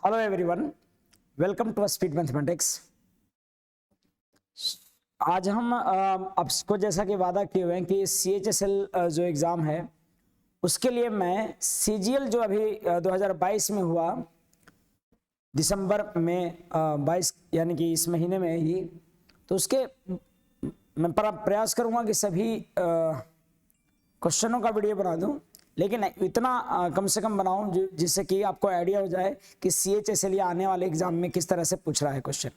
Hello everyone, welcome to speed mathematics. आज हम आपको जैसा कि वादा किए हुए हैं कि CHSL जो एग्ज़ाम है उसके लिए मैं CGL जो अभी 2022 में हुआ दिसंबर में 22 यानी कि इस महीने में ही, तो उसके मैं प्रयास करूंगा कि सभी क्वेश्चनों का वीडियो बना दूं, लेकिन इतना कम से कम बनाऊं जिससे कि आपको आइडिया हो जाए कि CHSL आने वाले एग्जाम में किस तरह से पूछ रहा है क्वेश्चन।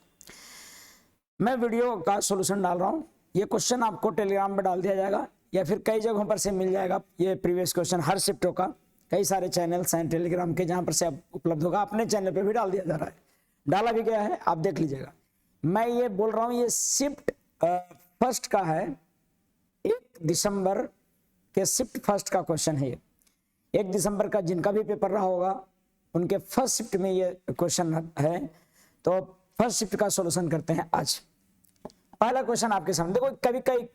मैं वीडियो का सॉल्यूशन डाल रहा हूं, ये क्वेश्चन आपको टेलीग्राम पे डाल दिया जाएगा या फिर कई जगहों पर से मिल जाएगा। ये प्रीवियस क्वेश्चन हर शिफ्टों का कई सारे चैनल्स हैं टेलीग्राम के जहां पर से आप उपलब्ध होगा। अपने चैनल पे भी डाल दिया जा रहा है, डाला भी गया है, आप देख लीजिएगा। मैं ये बोल रहा हूँ ये शिफ्ट फर्स्ट का है, 1 दिसंबर के शिफ्ट फर्स्ट का क्वेश्चन है। 1 दिसंबर का जिनका भी पेपर रहा होगा उनके फर्स्ट शिफ्ट में ये क्वेश्चन है, तो फर्स्ट शिफ्ट का सॉल्यूशन करते हैं आज। पहला क्वेश्चन आपके सामने देखो,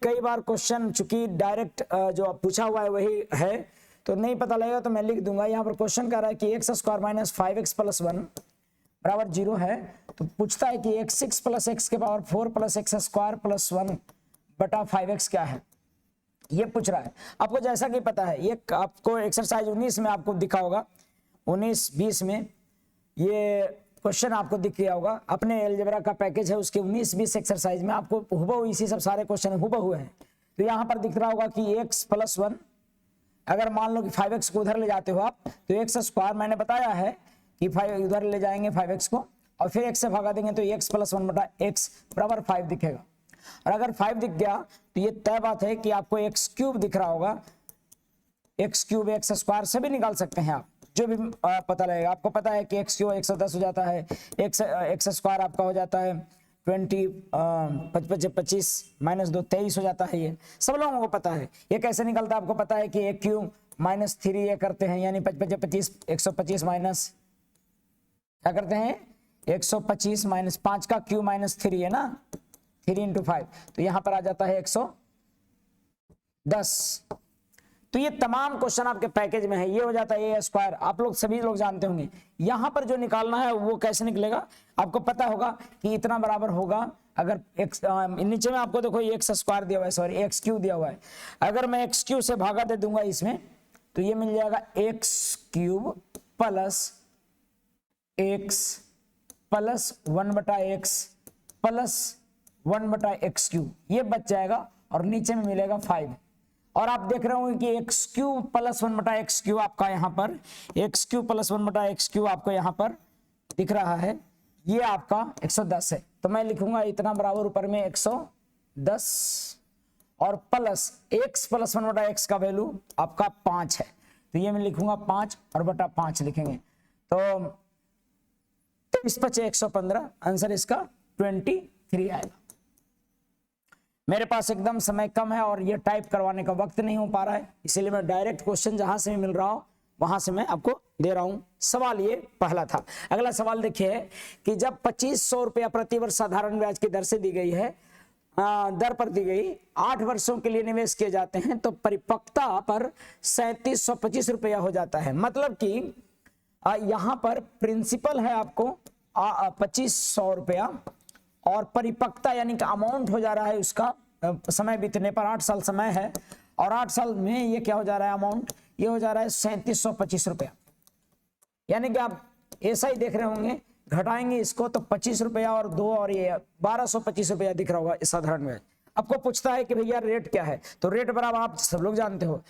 कई बार क्वेश्चन चूंकि डायरेक्ट जो पूछा हुआ है वही है तो नहीं पता लगेगा, तो मैं लिख दूंगा। यहाँ पर क्वेश्चन कह रहा है कि x² - 5x + 1 बराबर 0 है, तो पूछता है कि x6 + x के पावर 4 + x² + 1 बटा 5x क्या है, ये पूछ रहा है। आपको जैसा कि पता है, ये आपको एक्सरसाइज 19 में आपको दिखा होगा, 19-20 में ये क्वेश्चन आपको दिख गया होगा। अपने अलजेब्रा का पैकेज है, उसके 19-20 एक्सरसाइज में आपको हुबहू इसी सब सारे क्वेश्चन हुबहू हैं। तो यहाँ पर दिख रहा होगा कि x + 1, अगर मान लो कि 5x को उधर ले जाते हो आप, तो x² मैंने बताया है कि 5 उधर ले जाएंगे 5x को और फिर x से भगा देंगे तो x + 1 बटा x बराबर 5 दिखेगा। और अगर 5 दिख गया तो ये तय बात है कि आपको x³ दिख रहा होगा। x³ x² से भी निकाल सकते हैं आप, जो भी पता लगेगा। आपको पता है कि x³ 110 हो जाता है, x² आपका हो जाता है 20 25 - 2 23 हो जाता है। ये सब लोगों को पता है। ये कैसे निकलता है आपको पता है कि a³ - 3 ये करते हैं, यानी 25 125 माइनस क्या करते हैं 125 - 5 का क्यू -3 है ना, 3 × 5, तो यहां पर आ जाता है 110। तो ये तमाम क्वेश्चन आपके पैकेज में है। ये हो जाता है a², आप लोग सभी लोग जानते होंगे। यहां पर जो निकालना है वो कैसे निकलेगा, आपको पता होगा कि इतना बराबर होगा। अगर नीचे में आपको देखो x² दिया हुआ है, सॉरी x³ दिया हुआ है। अगर मैं x³ से भागा दे दूंगा इसमें, तो ये मिल जाएगा x³ plus x plus 1/x plus 1/x³, ये बच जाएगा और नीचे में मिलेगा 5। और आप देख रहे होंगे कि x³ प्लस 1/x³ आपका यहाँ पर x³ प्लस 1/x³ आपको यहाँ पर दिख रहा है, ये आपका 110 है। तो मैं लिखूंगा इतना बराबर ऊपर में 110 और प्लस x प्लस 1/x का वैल्यू आपका 5 है, तो ये मैं लिखूंगा 5 और बटा 5 लिखेंगे, तो इस बचे 115, आंसर इसका 23 आएगा। मेरे पास एकदम समय कम है और ये टाइप करवाने का वक्त नहीं हो पा रहा है, इसीलिए मैं डायरेक्ट क्वेश्चन जहां से मिल रहा हो वहां से मैं आपको दे रहा हूं। सवाल ये पहला था। अगला सवाल देखिए कि जब 2500 रुपया प्रति वर्ष साधारण ब्याज की दर से दी गई है, दर पर दी गई 8 वर्षों के लिए निवेश किए जाते हैं, तो परिपक्वता पर 3725 रुपया हो जाता है। मतलब कि यहां पर प्रिंसिपल है आपको 2500 रुपया और परिपक्वता यानी कि अमाउंट हो जा रहा है उसका समय बीतने पर 8 साल समय है, और 8 साल में ये क्या हो जा रहा है अमाउंट, ये हो जा रहा है 3725 रुपया। यानी कि आप ऐसा ही देख रहे होंगे, घटाएंगे इसको तो 25 रुपया और 2 और ये 1225 रुपया दिख रहा होगा इस साधारण में। आपको पूछता है कि भैया रेट क्या है, तो रेट बराबर आप सब लोग जानते हो,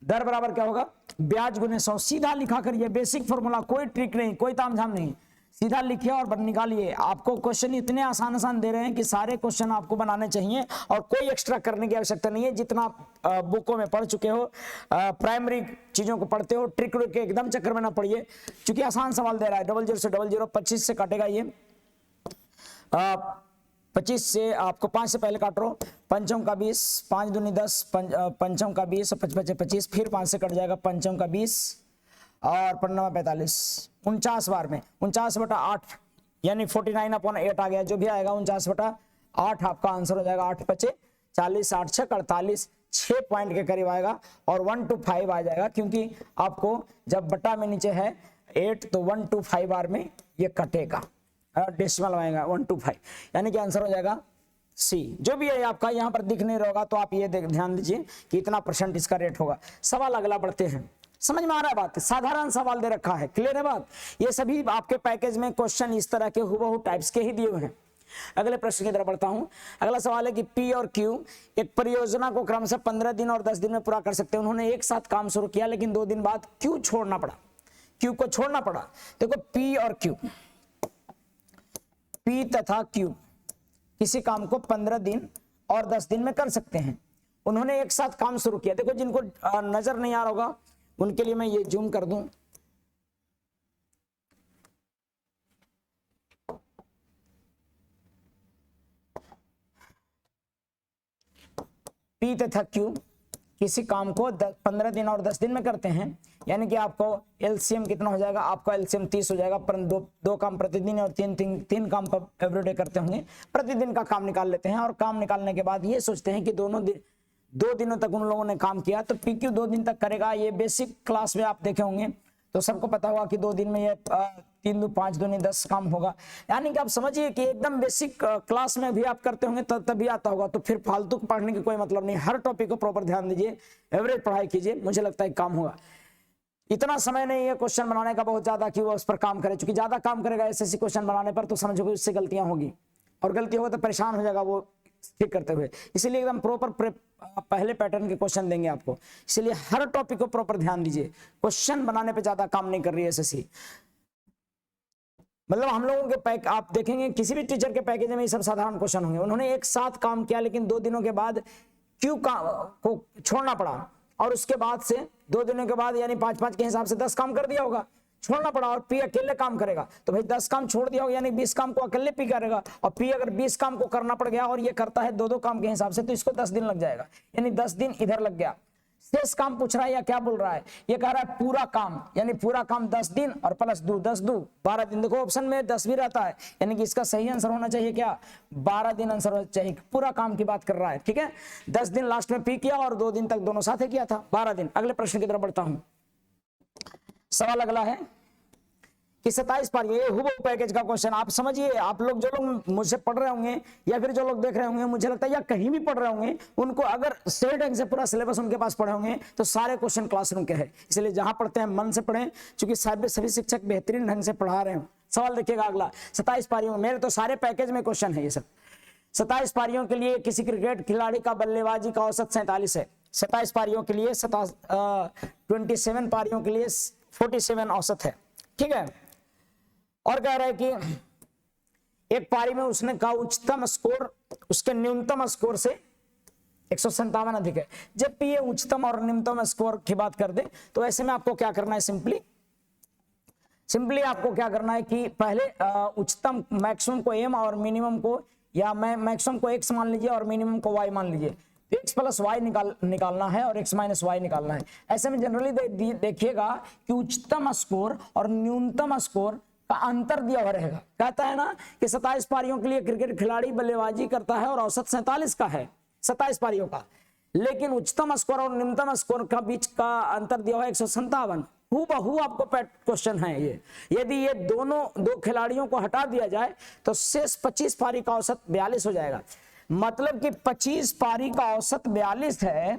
दर बराबर क्या होगा ब्याज गुने 100। सीधा लिखा करिए, बेसिक फॉर्मूला, कोई ट्रिक नहीं, कोई तामझाम नहीं, सीधा लिखिए और निकालिए। आपको क्वेश्चन इतने आसान दे रहे हैं कि सारे क्वेश्चन आपको बनाने चाहिए और कोई एक्स्ट्रा करने की आवश्यकता नहीं है। जितना बुकों में पढ़ चुके हो, प्राइमरी चीजों को पढ़ते हो, ट्रिक के एकदम चक्कर में ना पड़िए, क्योंकि आसान सवाल दे रहा है। 00 से 00 25 से काटेगा ये, 25 से आपको 5 से पहले काट रो, 5 का 20, 5 दूनी 10, 5 का 20 और 5 25, फिर 5 से कट जाएगा 5 का 20 और 45 49 बार में 49/8 यानी 49/8 आ गया। जो भी आएगा 49/8 आपका आंसर हो जाएगा। 8 × 40, 8 × 6 48, 6 पॉइंट के करीब आएगा और 1 to 5 आ जाएगा, क्योंकि आपको जब बटा में नीचे है 8 तो 1 to 5 बार में ये कटेगा, डेसिमल आएगा 125, यानी कि आंसर हो जाएगा सी। जो भी है आपका यहाँ पर दिख नहीं रहा होगा तो आप ये ध्यान दीजिए कि इतना % इसका रेट होगा। सवाल अगला बढ़ते हैं, समझ में आ रहा है बात, साधारण सवाल दे रखा है, क्लियर है बात। ये सभी आपके पैकेज में क्वेश्चन इस तरह के हुबहू टाइप्स के ही दिए हुए हैं। अगले प्रश्न की तरफ बढ़ता हूं। अगला सवाल है कि पी और क्यू एक परियोजना को क्रमशः 15 दिन और 10 दिन में पूरा कर सकते हैं। उन्होंने एक साथ काम शुरू किया लेकिन 2 दिन बाद क्यू छोड़ना पड़ा, क्यू को छोड़ना पड़ा। देखो पी और क्यू, पी तथा क्यू किसी काम को 15 दिन और 10 दिन में कर सकते हैं। उन्होंने एक साथ काम शुरू किया। देखो जिनको नजर नहीं आ रहा होगा उनके लिए मैं ये जूम कर दूं, पी तथा क्यू किसी काम को 15 दिन और 10 दिन में करते हैं, यानी कि आपको एलसीएम कितना हो जाएगा, आपका एलसीएम 30 हो जाएगा। पर दो काम प्रतिदिन और तीन काम एवरीडे करते होंगे, प्रतिदिन का काम निकाल लेते हैं और काम निकालने के बाद ये सोचते हैं कि 2 दिनों तक उन लोगों ने काम किया तो पीक्यू 2 दिन तक करेगा। ये बेसिक क्लास में आप देखे होंगे तो सबको पता होगा कि 2 दिन में ये 3 2 5 2 10 काम होगा। यानी कि आप समझिए कि एकदम बेसिक क्लास में भी आप करते होंगे तभी आता होगा। तो फिर फालतू पढ़ने की कोई मतलब नहीं, हर टॉपिक को प्रॉपर ध्यान दीजिए, एवरेज पढ़ाई कीजिए, मुझे लगता है काम होगा। इतना समय नहीं है क्वेश्चन बनाने का बहुत ज्यादा कि वो उस पर काम करे, क्योंकि ज्यादा काम करेगा ऐसे क्वेश्चन बनाने पर तो समझोगे उससे गलतियां होगी और गलती होगा तो परेशान हो जाएगा वो ठीक करते हुए। इसीलिए एकदम प्रॉपर पहले पैटर्न के क्वेश्चन देंगे आपको, इसलिए हर टॉपिक को प्रॉपर ध्यान दीजिए। क्वेश्चन बनाने पे ज्यादा काम नहीं कर रही है एसएससी। मतलब हम लोगों के आप देखेंगे किसी भी टीचर के पैकेज में ये सब साधारण क्वेश्चन होंगे। उन्होंने एक साथ काम किया लेकिन 2 दिनों के बाद क्यों को छोड़ना पड़ा और उसके बाद से 2 दिनों के बाद यानी 5-5 के हिसाब से 10 काम कर दिया होगा, छोड़ना पड़ा। और पी अकेले काम करेगा तो भाई 10 काम छोड़ दिया होगा, यानी 20 काम को अकेले पी करेगा। और पी अगर 20 काम को करना पड़ गया और ये करता है 2-2 काम के हिसाब से तो इसको 10 दिन लग जाएगा, यानी 10 दिन इधर लग गया। शेष काम पूछ रहा है या क्या बोल रहा है, ये कह रहा है पूरा काम, यानी पूरा काम 10 दिन और प्लस 10 2 12 दिन। देखो ऑप्शन में 10 भी रहता है, यानी कि इसका सही आंसर होना चाहिए क्या, 12 दिन आंसर होना चाहिए। पूरा काम की बात कर रहा है, ठीक है। 10 दिन लास्ट में पी किया और 2 दिन तक दोनों साथ किया था, 12 दिन। अगले प्रश्न की तरफ बढ़ता हूं। सवाल अगला है कि 27 पारियों, ये हुबहू पैकेज का क्वेश्चन। आप समझिए, आप लोग जो लोग मुझसे पढ़ रहे होंगे या फिर जो लोग देख रहे होंगे, मुझे लगता है या कहीं भी पढ़ रहे होंगे, उनको अगर सही ढंग से पूरा सिलेबस उनके पास पढ़े होंगे तो सारे क्वेश्चन क्लासरूम के हैं। इसलिए जहां पढ़ते हैं मन से पढ़ें, क्योंकि सभी शिक्षक बेहतरीन ढंग से पढ़ा रहे हैं। सवाल देखिएगा अगला, 27 पारियों, मेरे तो सारे पैकेज में क्वेश्चन है ये सब। 27 पारियों के लिए किसी क्रिकेट खिलाड़ी का बल्लेबाजी का औसत 47 है। 27 पारियों के लिए 27 पारियों के लिए 47 औसत है, ठीक है। और कह रहा है कि एक पारी में उसने का उच्चतम स्कोर उसके न्यूनतम स्कोर से 157 अधिक है। जब भी ये उच्चतम और न्यूनतम स्कोर की बात कर दे तो ऐसे में आपको क्या करना है, सिंपली आपको क्या करना है कि पहले उच्चतम मैक्सिमम को m और मिनिमम को, या मैक्सिमम को x मान लीजिए और मिनिमम को y मान लीजिए। x प्लस वाई निकालना है और x माइनस वाई निकालना है। ऐसे में जनरली देखिएगा कि उच्चतम स्कोर और न्यूनतम स्कोर का अंतर दिया हुआ रहेगा। कहता है ना कि 27 पारियों के लिए क्रिकेट खिलाड़ी बल्लेबाजी करता है और औसत 47 का है 27 पारियों का, लेकिन उच्चतम स्कोर और न्यूनतम स्कोर का बीच का अंतर दिया हुआ है 157। हूबहू आपको क्वेश्चन है ये। यदि ये दो खिलाड़ियों को हटा दिया जाए तो शेष 25 पारी का औसत 42 हो जाएगा। मतलब कि 25 पारी का औसत 42 है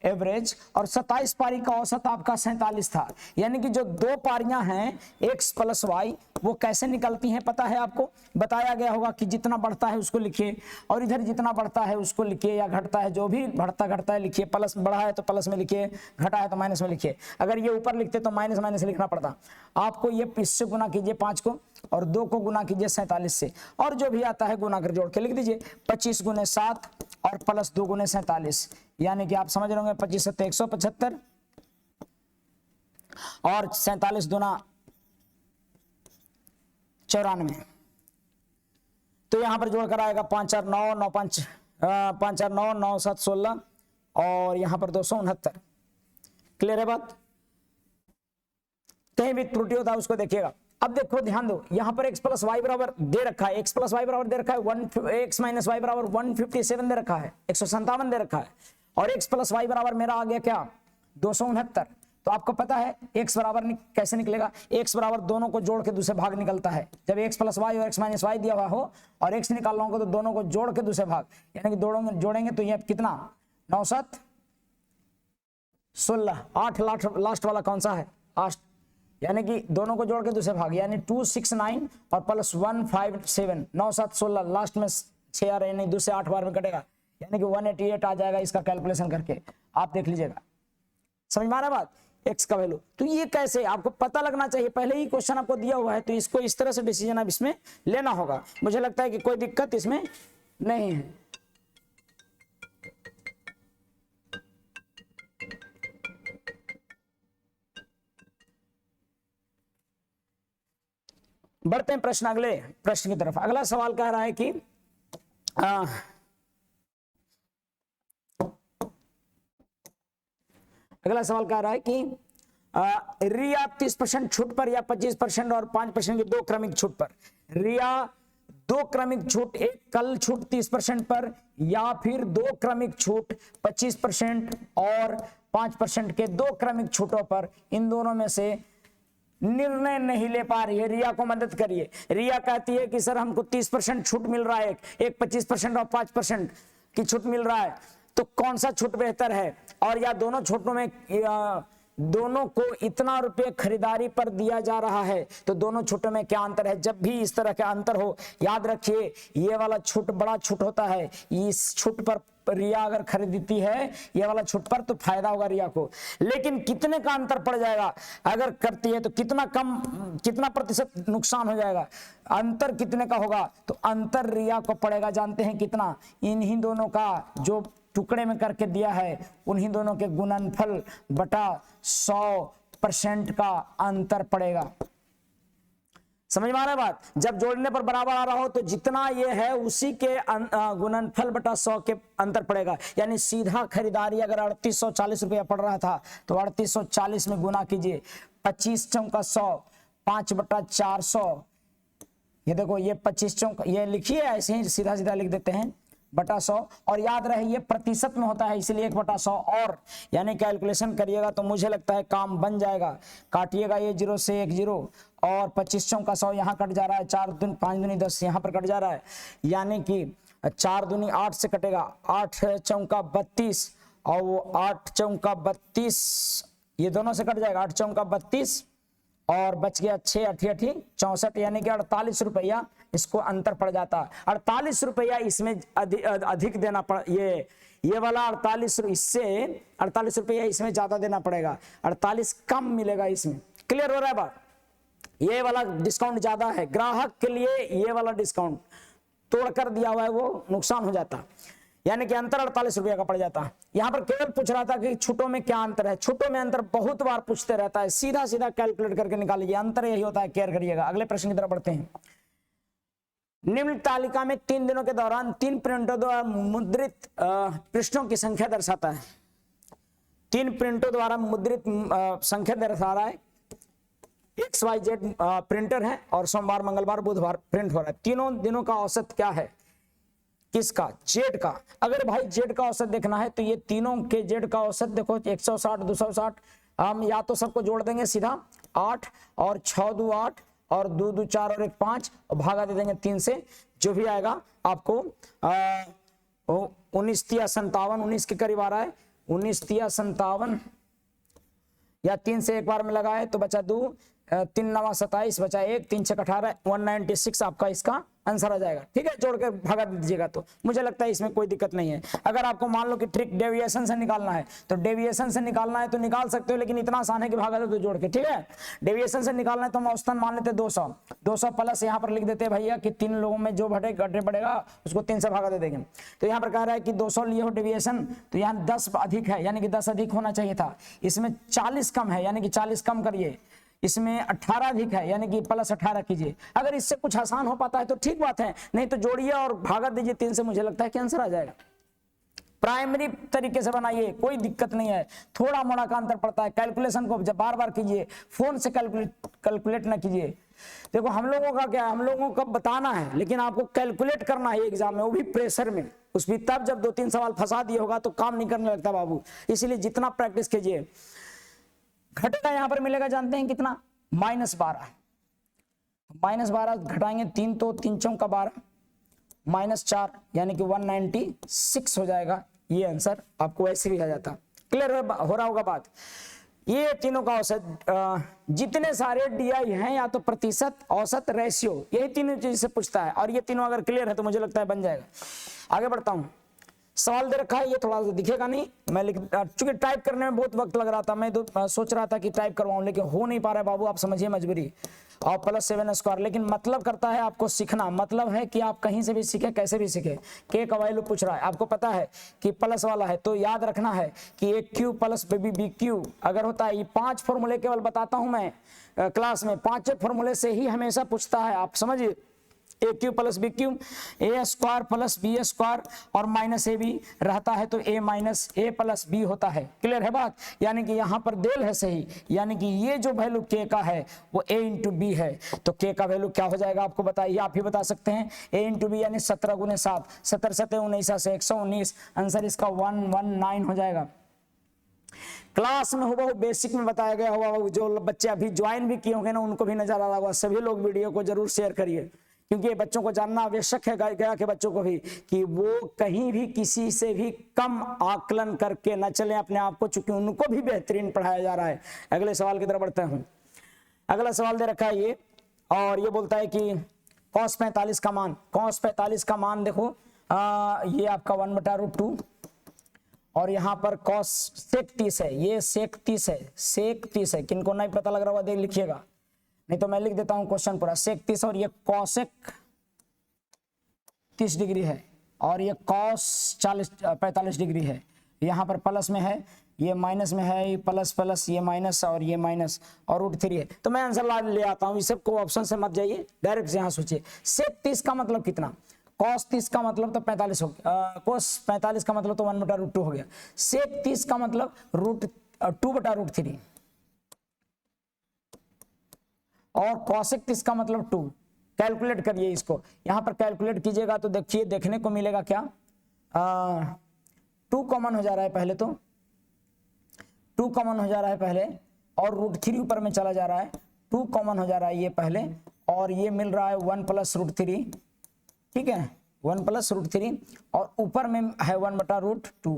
एवरेज, और 27 पारी का औसत आपका 47 था। यानी कि जो 2 पारियां हैं x प्लस वाई, वो कैसे निकलती हैं पता है आपको, बताया गया होगा कि जितना बढ़ता है उसको लिखिए और इधर जितना बढ़ता है उसको लिखिए, या घटता है जो भी बढ़ता घटता है लिखिए। प्लस बढ़ा है तो प्लस में लिखिए, घटा है तो माइनस में लिखिए। अगर ये ऊपर लिखते तो माइनस माइनस लिखना पड़ता आपको। ये इससे गुना कीजिए 5 को और 2 को गुना कीजिए 47 से, और जो भी आता है गुना कर जोड़ के लिख दीजिए। 25 गुने 7 और प्लस 2 गुने 47, यानी कि आप समझ रहे होंगे 25 7 175 और 47 दूना 94। तो यहां पर जोड़कर आएगा 5 4 9 9 5 5 4 9 9 7 16 और यहां पर 269। क्लियर है बात, कहीं भी त्रुटि होता है उसको देखिएगा। अब देखो ध्यान दो, यहां पर x प्लस वाई बराबर दे रखा है, x प्लस वाई बराबर दे रखा है x माइनस वाई बराबर 157 दे रखा है, 157 दे रखा है, और x प्लस वाई बराबर मेरा आ गया क्या 269। तो आपको पता है x बराबर कैसे निकलेगा, x बराबर दोनों को जोड़ के दूसरे भाग निकलता है। जब x प्लस वाई और x माइनस वाई दिया हुआ हो और x निकालना होगा तो दोनों को जोड़ के दूसरे भाग, यानी कि जोड़ेंगे तो ये कितना 9 7 16, 8 लास्ट वाला कौन सा है 8, यानी कि दोनों को जोड़ के दूसरे भाग, यानी 2 6 9 और प्लस 1 5 7, 9 7 16, लास्ट में 6 आ रहे, नहीं दूसरे 8 बार में कटेगा, यानी कि 188 आ जाएगा। इसका कैलकुलेशन करके आप देख लीजिएगा, समझ में आ रहा बात, x का वैल्यू। तो ये कैसे आपको पता लगना चाहिए, पहले ही क्वेश्चन आपको दिया हुआ है, तो इसको इस तरह से डिसीजन अब इसमें लेना होगा। मुझे लगता है कि कोई दिक्कत इसमें नहीं है। बढ़ते हैं प्रश्न, अगले प्रश्न की तरफ। अगला सवाल कह रहा है कि अगला सवाल कह रहा है कि रिया 30% छूट पर या 25% और 5% की 2 क्रमिक छूट पर, रिया 2 क्रमिक छूट, एक कल छूट 30% पर या फिर 2 क्रमिक छूट 25% और 5% के 2 क्रमिक छूटों पर, इन दोनों में से निर्णय नहीं ले पा रही है। रिया को मदद करिए। रिया कहती है कि सर हमको 30% छूट मिल रहा है, एक 25% और 5% की छूट मिल रहा है, तो कौन सा छूट बेहतर है, और या दोनों छूटों में दोनों को इतना रुपये खरीदारी पर दिया जा रहा है, तो दोनों छूटों में क्या अंतर है। जब भी इस तरह का अंतर हो, याद रखिए ये वाला छूट बड़ा छूट होता है, इस छूट पर रिया अगर खरीदती है ये वाला छूट पर तो फायदा होगा रिया को, लेकिन कितने का अंतर पड़ जाएगा अगर करती है तो कितना प्रतिशत नुकसान हो जाएगा, अंतर कितने का होगा, तो अंतर रिया को पड़ेगा, जानते हैं कितना, इन्हीं दोनों का जो टुकड़े में करके दिया है उन्हीं दोनों के गुणनफल बटा 100% का अंतर पड़ेगा। समझ में आ रहा है बात, जब जोड़ने पर बराबर आ रहा हो तो जितना ये है उसी के गुणनफल बटा 100 के अंतर पड़ेगा। यानी सीधा खरीदारी अगर 3840 रुपया पड़ रहा था तो 3840 में गुना कीजिए, 25 चौका 100, 5/400, ये देखो ये 25 चौका, ये लिखिए ऐसे ही सीधा सीधा लिख देते हैं बटा 100, और याद रहे ये प्रतिशत में होता है इसलिए 1/100 और, यानी कैलकुलेशन करिएगा तो मुझे लगता है काम बन जाएगा। काटिएगा ये 0 से 1 0 और 25 चौका 100 यहाँ कट जा रहा है, 4 दूनी 5 दूनी 10 यहाँ पर कट जा रहा है, यानी कि 4 दूनी 8 से कटेगा, 8 चौका 32 और वो 8 चौका 32 ये दोनों से कट जाएगा, 8 चौका 32 और बच गया 6 8 8 64, यानी कि 48 रुपया इसको अंतर पड़ जाता। 48 रुपया इसमें अधिक देना पड़, ये वाला 48, इससे 48 रुपया इसमें ज्यादा देना पड़ेगा, 48 कम मिलेगा इसमें। क्लियर हो रहा है बात, ये वाला डिस्काउंट ज्यादा है, ग्राहक के लिए ये वाला डिस्काउंट तोड़कर दिया हुआ है वो नुकसान हो जाता, यानी कि अंतर 48 रुपया का पड़ जाता। यहां पर केवल पूछ रहा था कि छूटों में क्या अंतर है, छूटों में अंतर बहुत बार पूछते रहता है, सीधा सीधा कैलकुलेट करके निकालिए, अंतर यही होता है, केयर करिएगा। अगले प्रश्न की तरफ बढ़ते हैं। निम्न तालिका में 3 दिनों के दौरान 3 प्रिंटों द्वारा मुद्रित पृष्ठों की संख्या दर्शाता है। 3 प्रिंटों द्वारा मुद्रित संख्या दर्शा रहा है, XYZ प्रिंटर है और सोमवार मंगलवार बुधवार प्रिंट हो रहा है। तीनों दिनों का औसत क्या है, किसका, जेड का। अगर भाई जेड का औसत देखना है तो ये तीनों के जेड का औसत देखो 160 260, हम या तो सबको जोड़ देंगे सीधा 8 और 6 2 8 और 2 2 4 और 1 5 और भागा दे देंगे 3 से, जो भी आएगा आपको 19 3 57, 19 के करीब आ रहा है, 19 3 57 या 3 से एक बार में लगाए तो बचा 2, 3 9 27 बचा 1, 3 6 18, 196 आपका इसका आंसर आ जाएगा। ठीक है, जोड़ के भागा दीजिएगा तो मुझे लगता है इसमें कोई दिक्कत नहीं है। अगर आपको मान लो कि ट्रिक डेविएशन से निकालना है तो डेविएशन से निकालना है तो निकाल सकते हो, लेकिन इतना आसान है कि भागा दो तो जोड़ के। ठीक है, डेविएशन से निकालना है तो हम औसतन मान लेते 200 प्लस यहाँ पर लिख देते हैं भैया कि 3 लोगों में जो घटे बढ़ेगा उसको 3 से भागा दे देंगे। तो यहाँ पर कह रहा है कि 200 लिए हो डेविएशन, तो यहाँ 10 अधिक है, यानी कि 10 अधिक होना चाहिए था, इसमें 40 कम है, यानी कि 40 कम करिए, इसमें 18 अधिक है, यानी कि प्लस 18 कीजिए। अगर इससे कुछ आसान हो पाता है तो ठीक बात है, नहीं तो जोड़िए और भागा दीजिए 3 से, मुझे लगता है कि आंसर आ जाएगा। प्राइमरी तरीके से बनाइए, कोई दिक्कत नहीं है, थोड़ा मोड़ा का अंतर पड़ता है, कैलकुलेशन को जब बार बार कीजिए, फोन से कैलकुलेट ना कीजिए। देखो हम लोगों का क्या है, हम लोगों को बताना है लेकिन आपको कैलकुलेट करना है एग्जाम में, वो भी प्रेशर में, उस भी तब जब 2-3 सवाल फंसा दिए होगा तो काम नहीं करने लगता बाबू। इसीलिए जितना प्रैक्टिस कीजिए, घटेगा यहां पर मिलेगा, जानते हैं कितना, -12। -12 घटाएंगे 3 तो 3 चौका 12, -4 यानी कि 196 हो जाएगा। ये आंसर आपको ऐसे भी आ जाता। क्लियर हो रहा होगा बात। ये तीनों का औसत, जितने सारे DI हैं या तो प्रतिशत, औसत, रेशियो, यही तीनों चीज से पूछता है। और ये तीनों अगर क्लियर है तो मुझे लगता है बन जाएगा। आगे बढ़ता हूं, सवाल दे रखा है, ये थोड़ा सा दिखेगा नहीं, मैं चूंकि टाइप करने में बहुत वक्त लग रहा था, मैं तो सोच रहा था कि टाइप करवाऊं, लेकिन हो नहीं पा रहा है बाबू, आप समझिए मजबूरी। और +7², लेकिन मतलब करता है आपको सीखना, मतलब है कि आप कहीं से भी सीखे, कैसे भी सीखे। के का वैल्यू पूछ रहा है, आपको पता है कि प्लस वाला है, तो याद रखना है कि AQ + BQ अगर होता है, ये 5 फॉर्मूले केवल बताता हूं मैं क्लास में, 5 फॉर्मूले से ही हमेशा पूछता है, आप समझिए। AQ + BQ, A² + B² और -AB रहता है, तो A + B होता है। क्लियर है बात, यानी कि यहाँ पर देल है सही, यानी कि ये जो वैल्यू K का है वो A × B है, तो K का वैल्यू क्या हो जाएगा आपको बताइए, आप ही बता सकते हैं। A × B यानी 17 × 7, 17 × 7 19 से 119, आंसर इसका 119 हो जाएगा। क्लास में होगा, बेसिक में बताया गया होगा, जो बच्चे अभी ज्वाइन भी किए होंगे ना, उनको भी नजर आ रहा होगा। सभी लोग वीडियो को जरूर शेयर करिए, क्योंकि ये बच्चों को जानना आवश्यक है, गया के बच्चों को भी, कि वो कहीं भी किसी से भी कम आकलन करके न चले अपने आप को, चूंकि उनको भी बेहतरीन पढ़ाया जा रहा है। अगले सवाल की तरफ बढ़ते हैं। अगला सवाल दे रखा है ये, और ये बोलता है कि cos 45 का मान, cos 45 का मान देखो, ये आपका 1/√2, और यहाँ पर cos sec 30 है, ये sec 30 है, sec 30 है, किनको नहीं पता लग रहा होगा देख लिखिएगा, नहीं तो मैं लिख देता हूं क्वेश्चन पूरा। sec 30 और ये cosec 30 डिग्री है, और ये cos 45 डिग्री है। यहाँ पर प्लस में है, ये माइनस में है, ये प्लस प्लस, ये माइनस और ये माइनस, और √3 है। तो मैं आंसर ले आता हूँ, इस सबको ऑप्शन से मत जाइए, डायरेक्ट यहाँ सोचिए। sec 30 का मतलब कितना, cos 30 का मतलब तो 45 हो गया, cos 45 का मतलब तो 1/√2 हो गया, sec 30 का मतलब 2/√3, और cosec 30 का मतलब 2। कैलकुलेट करिए इसको, यहां पर कैलकुलेट कीजिएगा तो देखिए, देखने को मिलेगा क्या, 2 कॉमन हो जा रहा है पहले, तो 2 कॉमन हो जा रहा है पहले, और √3 ऊपर में चला जा रहा है, 2 कॉमन हो जा रहा है ये पहले, और ये मिल रहा है 1 + √3, ठीक है, 1 + √3, और ऊपर में है 1/√2।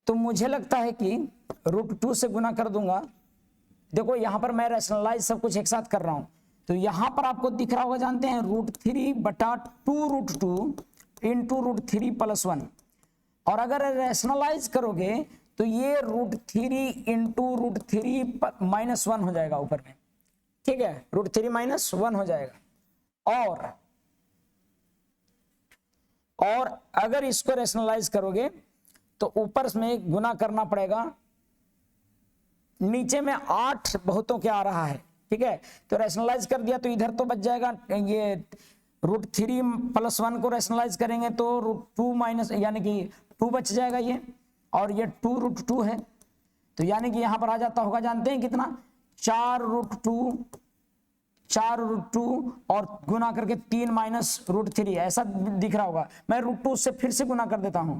तो मुझे लगता है कि √2 से गुना कर दूंगा। देखो यहाँ पर मैं रैशनलाइज सब कुछ एक साथ कर रहा हूं, तो यहाँ पर आपको दिख रहा होगा, जानते हैं, √3/2√2 इंटू √3 + 1, और अगर रैशनलाइज करोगे तो ये √3 इंटू √3 -1 हो जाएगा ऊपर में, ठीक है, √3 -1 हो जाएगा। और अगर इसको रैशनलाइज करोगे तो ऊपर में गुना करना पड़ेगा, नीचे में 8 बहुतों के आ रहा है, ठीक है, तो रैशनलाइज कर दिया तो इधर तो बच जाएगा, ये √3 + 1 को रैशनलाइज करेंगे तो √2 यानी कि 2 बच जाएगा ये, और ये 2√2 है, तो यानी कि यहां पर आ जाता होगा, जानते हैं कितना, 4√2 और गुना करके 3 - √3, ऐसा दिख रहा होगा। मैं √2 से फिर से गुना कर देता हूं,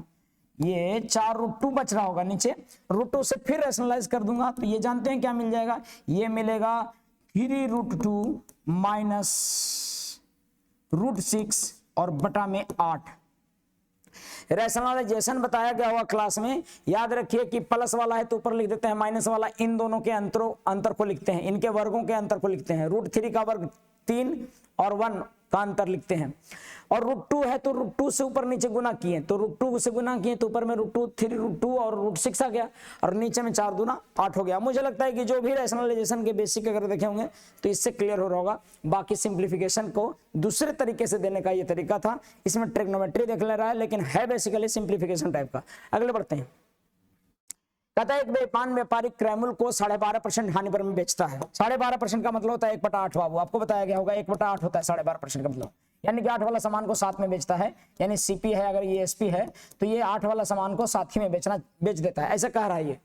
ये 4√2 बच रहा होगा नीचे, √2 से फिर रैशनलाइज कर दूंगा तो ये जानते हैं क्या मिल जाएगा, ये मिलेगा 3√2 - √6 और बटा में 8। रैशनलाइजेशन बताया गया हुआ क्लास में, याद रखिए कि प्लस वाला है तो ऊपर लिख देते हैं, माइनस वाला इन दोनों के अंतर को लिखते हैं, इनके वर्गों के अंतर को लिखते हैं, √3 का वर्ग 3 और 1 का अंतर लिखते हैं, और √2 है तो √2 से ऊपर नीचे गुना किए, तो √2 से गुना किए तो ऊपर में √2 3√2 और √6 आ गया, और नीचे में 4 दूना 8 हो गया। मुझे लगता है कि जो भी रैशनलाइजेशन के बेसिक अगर देखे होंगे तो इससे क्लियर हो रहा होगा। बाकी सिंप्लीफिकेशन को दूसरे तरीके से देने का ये तरीका था, इसमें ट्रिग्नोमेट्री देख ले रहा है, लेकिन है बेसिकली सिंप्लीफिकेशन टाइप का। अगले बढ़ते हैं, कहता है एक पान व्यापारी क्रैमुल को 12.5% हानि पर में बेचता है। 12.5% का मतलब होता है 1/8 बाबू, आपको बताया गया होगा 1/8 होता है 12.5% का मतलब, यानी कि 8 वाला सामान को 7 में बेचता है, यानी सीपी है, अगर ये एसपी है तो ये 8 वाला सामान को 7 ही में बेच देता है, ऐसा कह रहा है ये।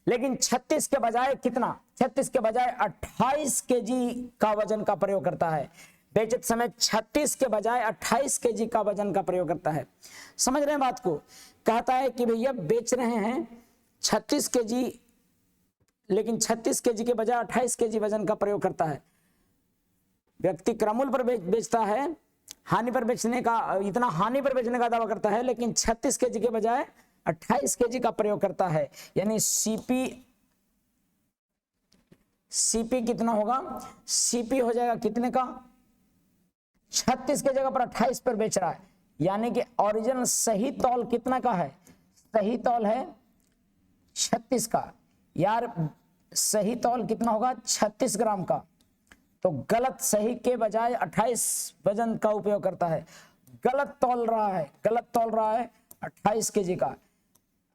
लेकिन 36 के बजाय कितना, 36 के बजाय 28 केजी का वजन का प्रयोग करता है। बेचते समय 36 के बजाय 28 केजी का वजन का प्रयोग करता है। समझ रहे हैं बात को, कहता है कि भैया बेच रहे हैं 36 केजी लेकिन 36 केजी के बजाय 28 केजी वजन का प्रयोग करता है। व्यक्ति क्रमुल पर बेचता है, हानि पर बेचने का इतना हानि पर बेचने का दावा करता है, लेकिन 36 केजी के बजाय 28 केजी का प्रयोग करता है। यानी सीपी कितना होगा, सीपी हो जाएगा कितने का, 36 के जगह पर 28 पर बेच रहा है। यानी कि ओरिजिनल सही तौल कितना का है, सही तौल है 36 का। यार सही तौल कितना होगा, 36 ग्राम का। तो गलत, सही के बजाय 28 वजन का उपयोग करता है, गलत तौल रहा है, गलत तौल रहा है 28 केजी का,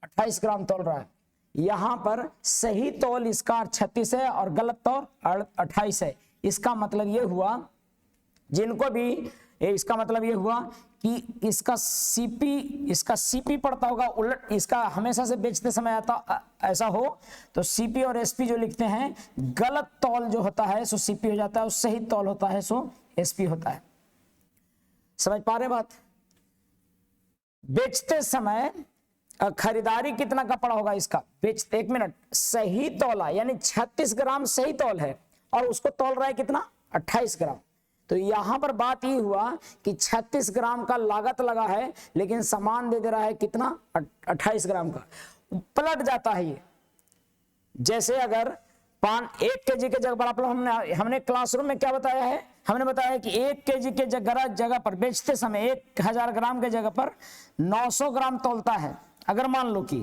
28 ग्राम तौल रहा है। यहां पर सही तौल इसका 36 है और गलत तौल 28 है। इसका मतलब ये हुआ, जिनको भी इसका मतलब ये हुआ कि इसका सीपी पड़ता होगा उलट, इसका हमेशा से बेचते समय आता ऐसा हो तो सीपी और एसपी जो लिखते हैं, गलत तौल जो होता है सो सीपी हो जाता है और सही तौल होता है सो एसपी होता है। समझ पा रहे बात? बेचते समय खरीदारी कितना का पड़ा होगा इसका, बेचते, एक मिनट, सही तौला यानी 36 ग्राम सही तौल है और उसको तौल रहा है कितना, 28 ग्राम। तो यहां पर बात ये हुआ कि 36 ग्राम का लागत लगा है लेकिन सामान दे रहा है कितना, 28 ग्राम का। पलट जाता है ये। जैसे अगर 1 केजी के जगह पर आप लोग हमने क्लासरूम में क्या बताया है, हमने बताया कि 1 केजी के जगह पर बेचते समय 1000 ग्राम के जगह पर 900 ग्राम तौलता है। अगर मान लो कि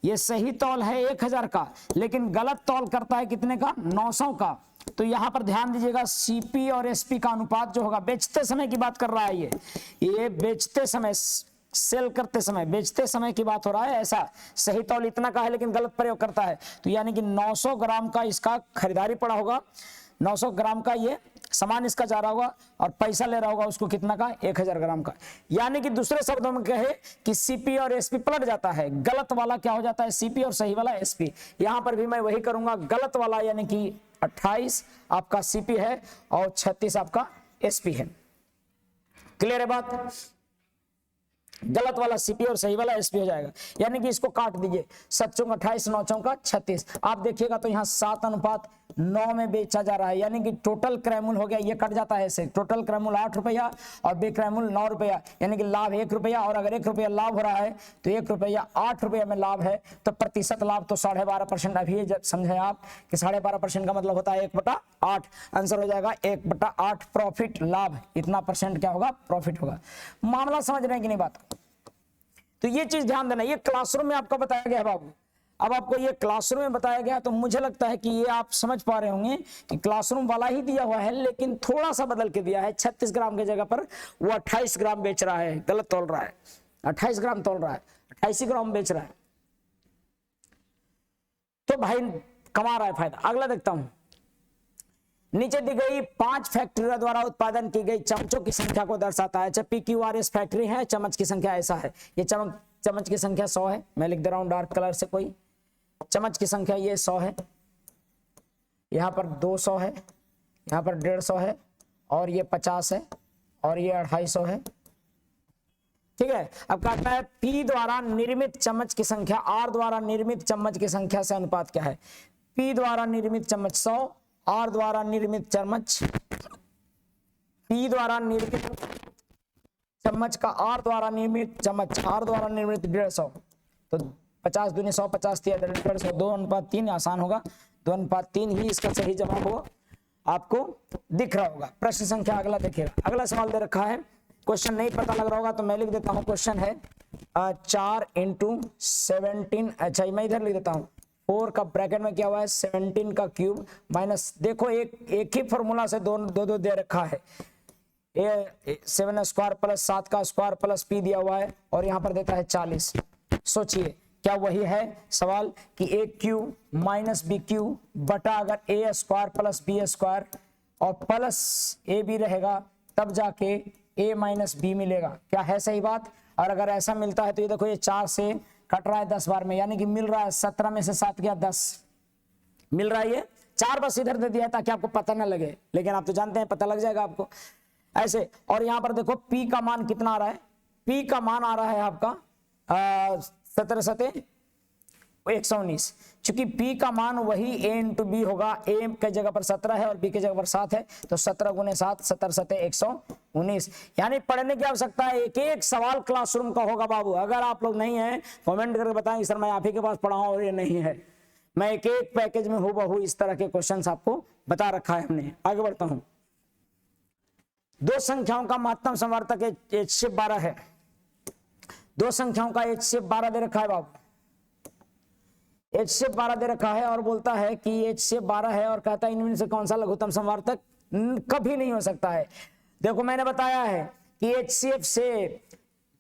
ये सही तौल है 1000 का लेकिन गलत तौल करता है कितने का, 900 का, तो यहां पर ध्यान दीजिएगा सीपी और एसपी का अनुपात जो होगा, बेचते समय की बात कर रहा है ये बेचते समय, सेल करते समय, बेचते समय की बात हो रहा है। ऐसा सही तौल इतना का है लेकिन गलत प्रयोग करता है, तो यानी कि 900 ग्राम का इसका खरीदारी पड़ा होगा, 900 ग्राम का ये सामान इसका जा रहा होगा और पैसा ले रहा होगा उसको कितना का, 1000 ग्राम का। यानी कि दूसरे शब्दों में कहे कि सीपी और एसपी पलट जाता है, गलत वाला क्या हो जाता है सीपी और सही वाला एसपी। यहां पर भी मैं वही करूंगा, गलत वाला यानी कि 28 आपका सीपी है और 36 आपका एसपी है। क्लियर है बात? गलत वाला सीपी और सही वाला एसपी हो जाएगा। यानी कि इसको काट दीजिए, 7 चौक 28, 9 चौका 36। आप देखिएगा तो यहाँ 7:9 में बेचा जा रहा है। यानी कि टोटल क्रैमुल हो गया, ये कट जाता है ऐसे, टोटल क्रैमुल 8 रुपया और बेक्रैमुल 9 रुपया, यानी कि लाभ 1 रुपया। और अगर 1 रुपया लाभ हो रहा है तो 1 रुपया 8 रुपया में लाभ है, तो प्रतिशत लाभ तो 12.5%। अभी समझे आप कि 12.5% का मतलब होता है 1/8। आंसर हो जाएगा 1/8 प्रॉफिट, लाभ इतना परसेंट क्या होगा, प्रॉफिट होगा। मामला समझ रहे हैं कि नहीं बात? तो ये चीज ध्यान देना, ये क्लासरूम में आपको बताया गया है बाबू। अब आपको ये क्लासरूम में बताया गया तो मुझे लगता है कि ये आप समझ पा रहे होंगे कि क्लासरूम वाला ही दिया हुआ है लेकिन थोड़ा सा बदल के दिया है। 36 ग्राम की जगह पर वो 28 ग्राम बेच रहा है, गलत तौल रहा है, 28 ग्राम तौल रहा है, 28 ग्राम बेच रहा है, तो भाई कमा रहा है फायदा। अगला देखता हूं, नीचे दी गई 5 फैक्ट्रियों द्वारा उत्पादन की गई चम्मचों की संख्या को दर्शाता है। अच्छा, PQRS फैक्ट्री है, चम्मच की संख्या ऐसा है, ये चम्मच की संख्या 100 है। मैं लिख दे रहा हूं डार्क कलर से, कोई चम्मच की संख्या ये 100 है, यहाँ पर 200 है, यहाँ पर 150 है और ये 50 है और ये 250 है। ठीक है, अब कहता है P द्वारा निर्मित चम्मच की संख्या R द्वारा निर्मित चम्मच की संख्या से अनुपात क्या है। P द्वारा निर्मित चम्मच 100, R द्वारा निर्मित चम्मच, P द्वारा निर्मित चम्मच का R द्वारा निर्मित चम्मच, R द्वारा निर्मित 150, तो 50 दूनी 100, 50 3 150, 2:3 आसान होगा, 2:3 ही इसका सही जवाब होगा, आपको दिख रहा होगा। प्रश्न संख्या अगला देखिएगा, अगला सवाल दे रखा है, क्वेश्चन नहीं पता लग रहा होगा तो मैं लिख देता हूं, क्वेश्चन है 4 × 17। अच्छा, मैं इधर लिख देता हूं, 4 का ब्रैकेट में क्या हुआ है, 17 का क्यूब माइनस, देखो एक ही फॉर्मूला से दो दे रखा है, 7 स्क्वायर प्लस 7 का स्क्वायर प्लस P दिया हुआ है और यहाँ पर देता है 40। सोचिए क्या वही है सवाल कि AQ माइनस BQ बटा अगर A square plus B square और प्लस AB रहेगा तब जाके A माइनस B मिलेगा, क्या है सही बात? और अगर ऐसा मिलता है तो ये देखो, ये 4 से कट रहा है 10 बार में, यानी कि मिल रहा है 17 में से 7 गया 10 मिल रहा है। ये 4 बस इधर दे दिया है ताकि आपको पता ना लगे, लेकिन आप तो जानते हैं पता लग जाएगा आपको ऐसे। और यहाँ पर देखो P का मान कितना आ रहा है, P का मान आ रहा है आपका 17 × 119। चूंकि P का मान वही A इंटू बी होगा, A के जगह पर 17 है और B की जगह पर 7 है, तो 17 गुने 7, 17 7 119। यानी पढ़ने की आवश्यकता है, एक एक सवाल क्लासरूम का होगा बाबू। अगर आप लोग नहीं है कमेंट करके बताएंगे सर मैं आप ही के पास पढ़ा हूं और ये नहीं है। मैं एक एक पैकेज में हूबहू इस तरह के क्वेश्चंस आपको बता रखा है हमने। आगे बढ़ता हूं। दो संख्याओं का महत्तम समवर्तक HCF 12 है। दो संख्याओं का HCF 12 दे रखा है बाबू, HCF 12 दे रखा है और बोलता है कि HCF 12 है और कहता है इनमें से कौन सा लघुत्तम समवर्तक कभी नहीं हो सकता है। देखो मैंने बताया है कि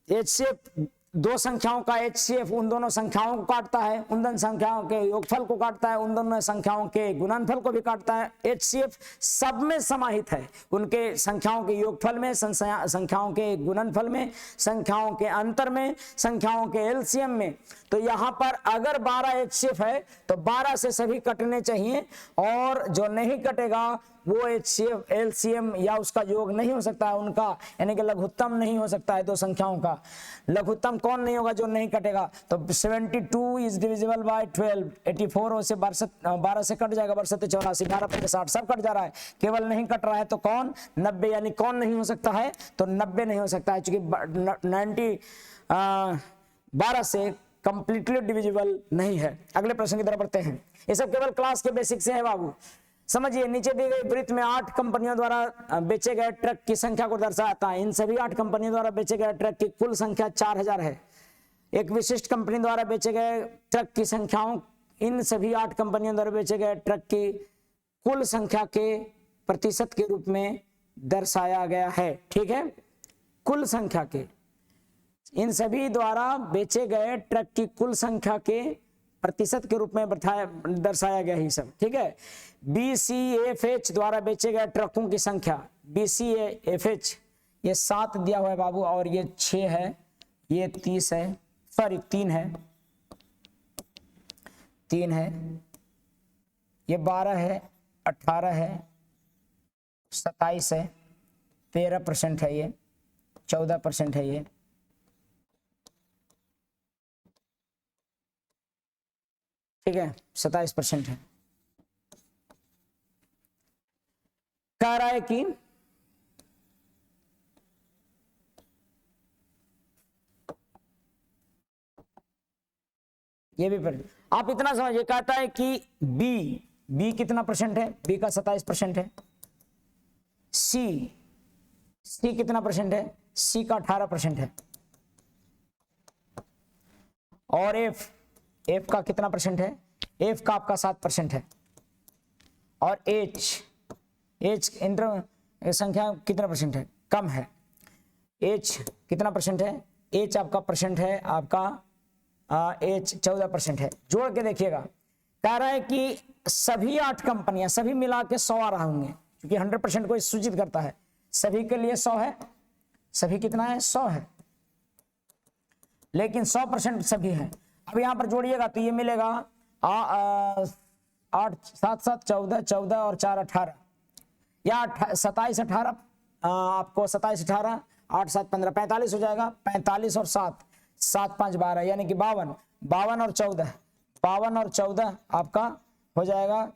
HCF दो संख्याओं का HCF उन दोनों संख्याओं को काटता है, उन दोनों संख्याओं के योगफल को काटता है, उन दोनों संख्याओं के गुणनफल को भी काटता है। HCF सब में समाहित है, उनके संख्याओं के योगफल में, संख्याओं के गुणनफल में, संख्याओं के अंतर में, संख्याओं के एलसीएम में। तो यहां पर अगर 12 HCF है तो 12 से सभी कटने चाहिए और जो नहीं कटेगा वो HCF एलसीएम या उसका योग नहीं हो सकता है उनका, यानी कि लघुत्तम नहीं हो सकता है। दो संख्याओं का लघुत्तम कौन नहीं होगा? जो नहीं कटेगा। तो 72 इज डिविजिबल बाय 12, 84 से 12 से कट जाएगा, 12 84, 12 5 60 सब कट जा रहा है, केवल नहीं कट रहा है तो कौन? 90। यानी कौन नहीं हो सकता है? तो 90 नहीं हो सकता है, क्योंकि 12 से कंप्लीटली डिविजिबल नहीं है। अगले प्रश्न की तरफ बढ़ते हैं। ये सब केवल क्लास के बेसिक से है बाबू। समझिए, नीचे दी गई वृत्त में 8 कंपनियों द्वारा बेचे गए ट्रक की संख्या को दर्शाता है। इन सभी 8 कंपनियों द्वारा बेचे गए ट्रक की कुल संख्या 4000 है। एक विशिष्ट कंपनी द्वारा बेचे गए ट्रक की संख्याओं, इन सभी 8 कंपनियों द्वारा बेचे गए ट्रक की कुल संख्या के प्रतिशत के रूप में दर्शाया गया है। ठीक है, कुल संख्या के, इन सभी द्वारा बेचे गए ट्रक की कुल संख्या के प्रतिशत के रूप में दर्शाया गया ही सब। ठीक है, BCFH द्वारा बेचे गए ट्रकों की संख्या, BCFH ये 7 दिया हुआ है बाबू, और ये 6 है, ये 30 है, सॉरी 3 है, 3 है, ये 12 है, 18 है, 27 है, 13% है, ये 14% है, ये ठीक है 27% है। कह रहा है कि ये भी आप इतना समझिए, कहता है कि बी कितना परसेंट है? बी का 27% है। सी कितना परसेंट है? सी का 18% है। और एफ का कितना परसेंट है? एफ का आपका 7% है। और एच इंटर संख्या कितना परसेंट है? कम है। एच कितना परसेंट है? एच आपका परसेंट है, आपका एच 14% है। जोड़ के देखिएगा, कह रहा है कि सभी 8 कंपनियां, सभी मिला के 100 आ रहा होंगे, क्योंकि 100% को सूचित करता है। सभी के लिए 100 है, सभी कितना है? 100 है, लेकिन 100% सभी है। अब यहां पर जोड़िएगा तो ये मिलेगा 8 7 7 14 14 और 4 18, या 27 18 आपको 27 18 8 7 15 45 हो जाएगा। 45 और 7 7 5 12, यानी कि 52 और 14 आपका हो जाएगा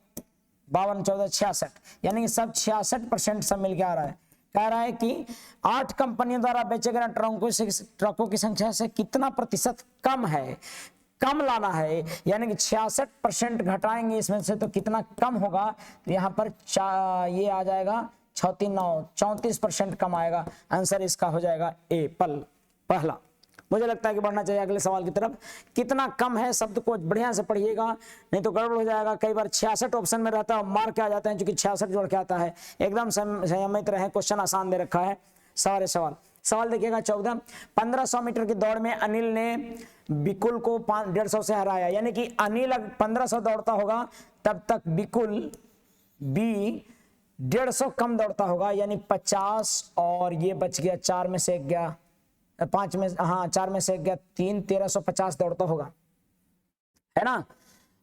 52 14 66, यानी कि सब 66% सब मिलके आ रहा है। कह रहा है कि 8 कंपनियों द्वारा बेचे गए ट्रकों की संख्या से कितना प्रतिशत कम है? कम लाना है, यानी कि 66% घटाएंगे इसमें से तो कितना कम होगा? तो यहाँ पर ये आ जाएगा 34% कम आएगा। आंसर इसका हो जाएगा ए पहला। मुझे लगता है कि बढ़ना चाहिए अगले सवाल की तरफ। कितना कम है शब्द को बढ़िया से पढ़िएगा, नहीं तो गड़बड़ हो जाएगा। कई बार 66 ऑप्शन में रहता है, मार्क के आ जाते हैं, क्योंकि 66 जोड़ के आता है। एकदम संयमित रहे, क्वेश्चन आसान दे रखा है। सारे सवाल देखिएगा 14। 1500 मीटर की दौड़ में अनिल ने बिकुल को 150 से हराया, यानी कि अनिल 1500 दौड़ता होगा तब तक बिकुल बी 150 कम दौड़ता होगा, यानी 50, और ये बच गया 4 में से 1 गया, 5 में, हाँ 4 में से 1 गया 3, 1350 दौड़ता होगा, है ना।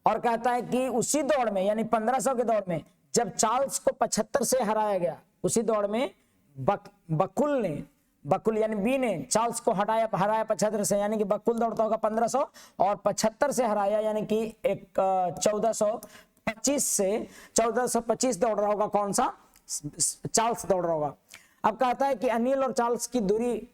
और कहता है कि उसी दौड़ में, यानी 1500 की दौड़ में जब चार्ल्स को 75 से हराया गया, उसी दौड़ में बकुल ने बकुल यानी बी ने चार्ल्स को हराया 75 से, यानी कि बकुल दौड़ता होगा 1500 और 75 से हराया, यानी कि एक 1425 दौड़ रहा होगा। कौन सा? चार्ल्स दौड़ रहा होगा। अब कहता है कि अनिल और चार्ल्स की दूरी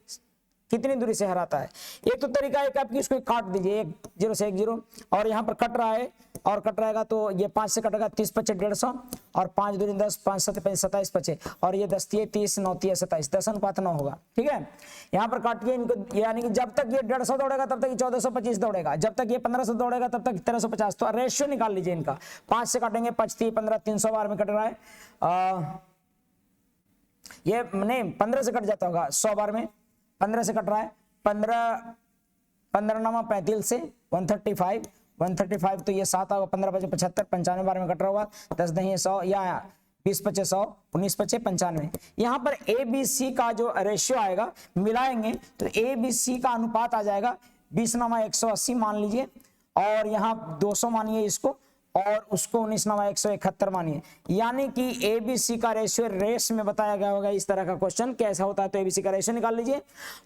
कितनी दूरी से हराता है। एक तो तरीका है कि आप इसको काट दीजिए 1 0 से 1 0 और यहाँ पर कट रहा है और कट रहेगा तो ये 5 से कटेगा 30 25 150 और 5 दूरी 10 5 7 5 27 25 और ये 10 30 9 30 27 10:9 होगा। ठीक है, यहाँ पर काटिए इनको, यानी कि जब तक ये 150 दौड़ेगा तब तक ये 1425 दौड़ेगा, जब तक ये 1500 दौड़ेगा तब तक 1350। तो रेशियो निकाल लीजिए इनका। 5 से काटेंगे 5 3 15 300 बार में कट रहा है, ये नहीं 15 से कट जाता होगा 100 बार में, 15 से कट रहा है, 15 9 35 से 135 तो ये 7 होगा, 15 5 75 95 बार में कट रहा होगा, 10 नहीं 100 या 20 25 100 19 25 95। यहाँ पर ए बी सी का जो रेशियो आएगा मिलाएंगे तो ए बी सी का अनुपात आ जाएगा 20 9 180 मान लीजिए और यहाँ 200 मानिए इसको और उसको 19 9 171 मानिए, यानी कि एबीसी का रेशियो रेस में बताया गया होगा। इस तरह का क्वेश्चन कैसा होता है तो एबीसी का रेशियो निकाल लीजिए।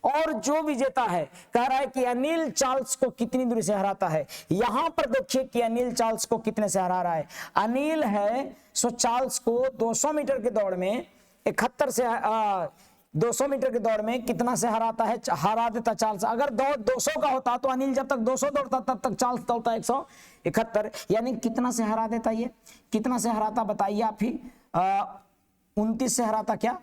और जो विजेता है कह रहा है कि अनिल चार्ल्स को कितनी दूरी से हराता है। यहां पर देखिए कि अनिल चार्ल्स को कितने से हरा रहा है। अनिल है सो चार्ल्स को 200 मीटर की दौड़ में 71 से 200 मीटर की दौड़ में कितना से हराता है, हरा देता चार्ल्स। अगर दौड़ 200 का होता तो अनिल जब तक 200 दौड़ता तब तक चार्ल्स दौड़ता 171, यानी कितना से हरा देता, ये कितना से हराता बताइए आप ही। 29 से हराता क्या,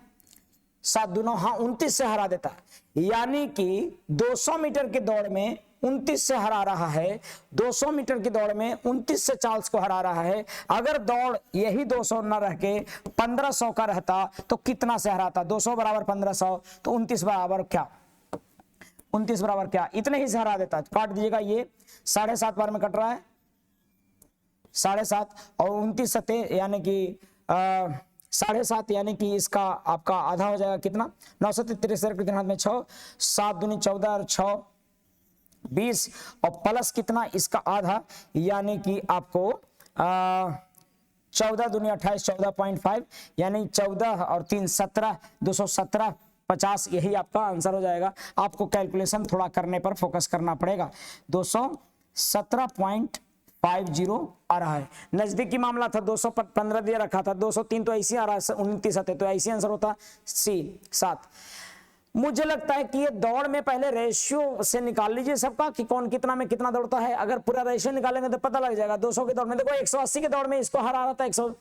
7 दूना, हाँ 29 से हरा देता, यानी कि 200 मीटर की दौड़ में 29 से हरा रहा है, 200 मीटर की दौड़ में 29 से चार्ल्स को हरा रहा है। अगर दौड़ यही 200 न रह के 1500 का रहता तो कितना से हराता, 200 बराबर 1500 तो 29 बराबर क्या, 29 बराबर क्या, इतने ही से हरा देता। काट दीजिएगा, ये 7.5 बार में कट रहा है, 7.5 और 29 सते यानी कि 7.5 यानी कि इसका आपका आधा हो जाएगा कितना, 933 के हाथ में 6, 7 दूनी 14 और 6 20 और प्लस कितना इसका आधा, यानी कि आपको 14 दूनी 28 14.5 यानी 14 और 3 17 217 50, यही आपका आंसर हो जाएगा। आपको कैलकुलेशन थोड़ा करने पर फोकस करना पड़ेगा। 217.50 आ रहा है। नजदीकी मामला था 215 दिया रखा था, 203 तो ऐसे आ रहा है, 29 आते तो ऐसे आंसर होता सी 7। मुझे लगता है कि ये दौड़ में पहले रेशियो से निकाल लीजिए सबका कि कौन कितना में कितना दौड़ता है। अगर पूरा रेशियो निकालेंगे तो पता लग जाएगा। 200 की दौड़ में देखो 180 की दौड़ में इसको हरा रहा था 100,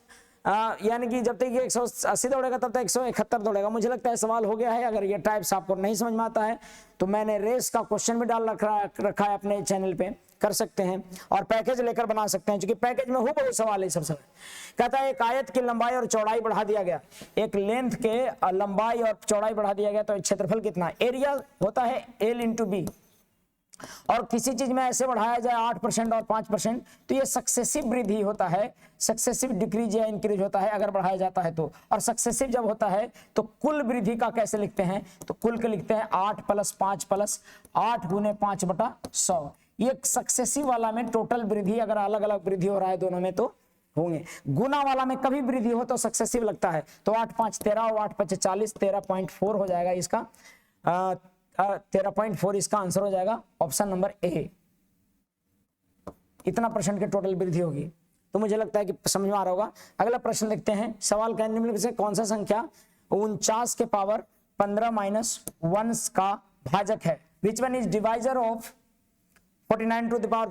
यानी कि जब तक ये 180 दौड़ेगा तब तक 171 दौड़ेगा। मुझे लगता है सवाल हो गया है। अगर ये टाइप्स आपको नहीं समझ में आता है तो मैंने रेस का क्वेश्चन भी डाल रखा है अपने चैनल पे, कर सकते हैं और पैकेज लेकर बना सकते हैं, क्योंकि पैकेज में बहुत सवाल है सब समय। कहता है एक आयत की लंबाई और चौड़ाई बढ़ा दिया गया, एक लेंथ के लंबाई और चौड़ाई बढ़ा दिया गया तो क्षेत्रफल कितना, एरिया होता है L × B और किसी चीज में ऐसे बढ़ाया जाए 8% और 5% तो ये सक्सेसिव वृद्धि होता है, सक्सेसिव डिक्रीज या इंक्रीज होता है अगर बढ़ाया जाता है तो। और सक्सेसिव जब होता है तो कुल वृद्धि का कैसे लिखते हैं, तो कुल के लिखते हैं 8 + 5 + 8 × 5/100। ये सक्सेसिव वाला में टोटल वृद्धि अगर अलग अलग वृद्धि हो रहा है दोनों में तो होंगे। गुना वाला में कभी वृद्धि हो तो सक्सेसिव लगता है, तो 8 5 13 और 8 5 40 13.4 हो जाएगा इसका, 13.4 इसका आंसर हो जाएगा ऑप्शन नंबर ए। इतना % के टोटल वृद्धि होगी। तो मुझे लगता है कि समझ में आ रहा होगा। अगला प्रश्न देखते हैं। सवाल का निम्नलिखित में से कौन सा संख्या 49 के पावर 15 - 1 का भाजक है। Which one is divisor of 49 to the power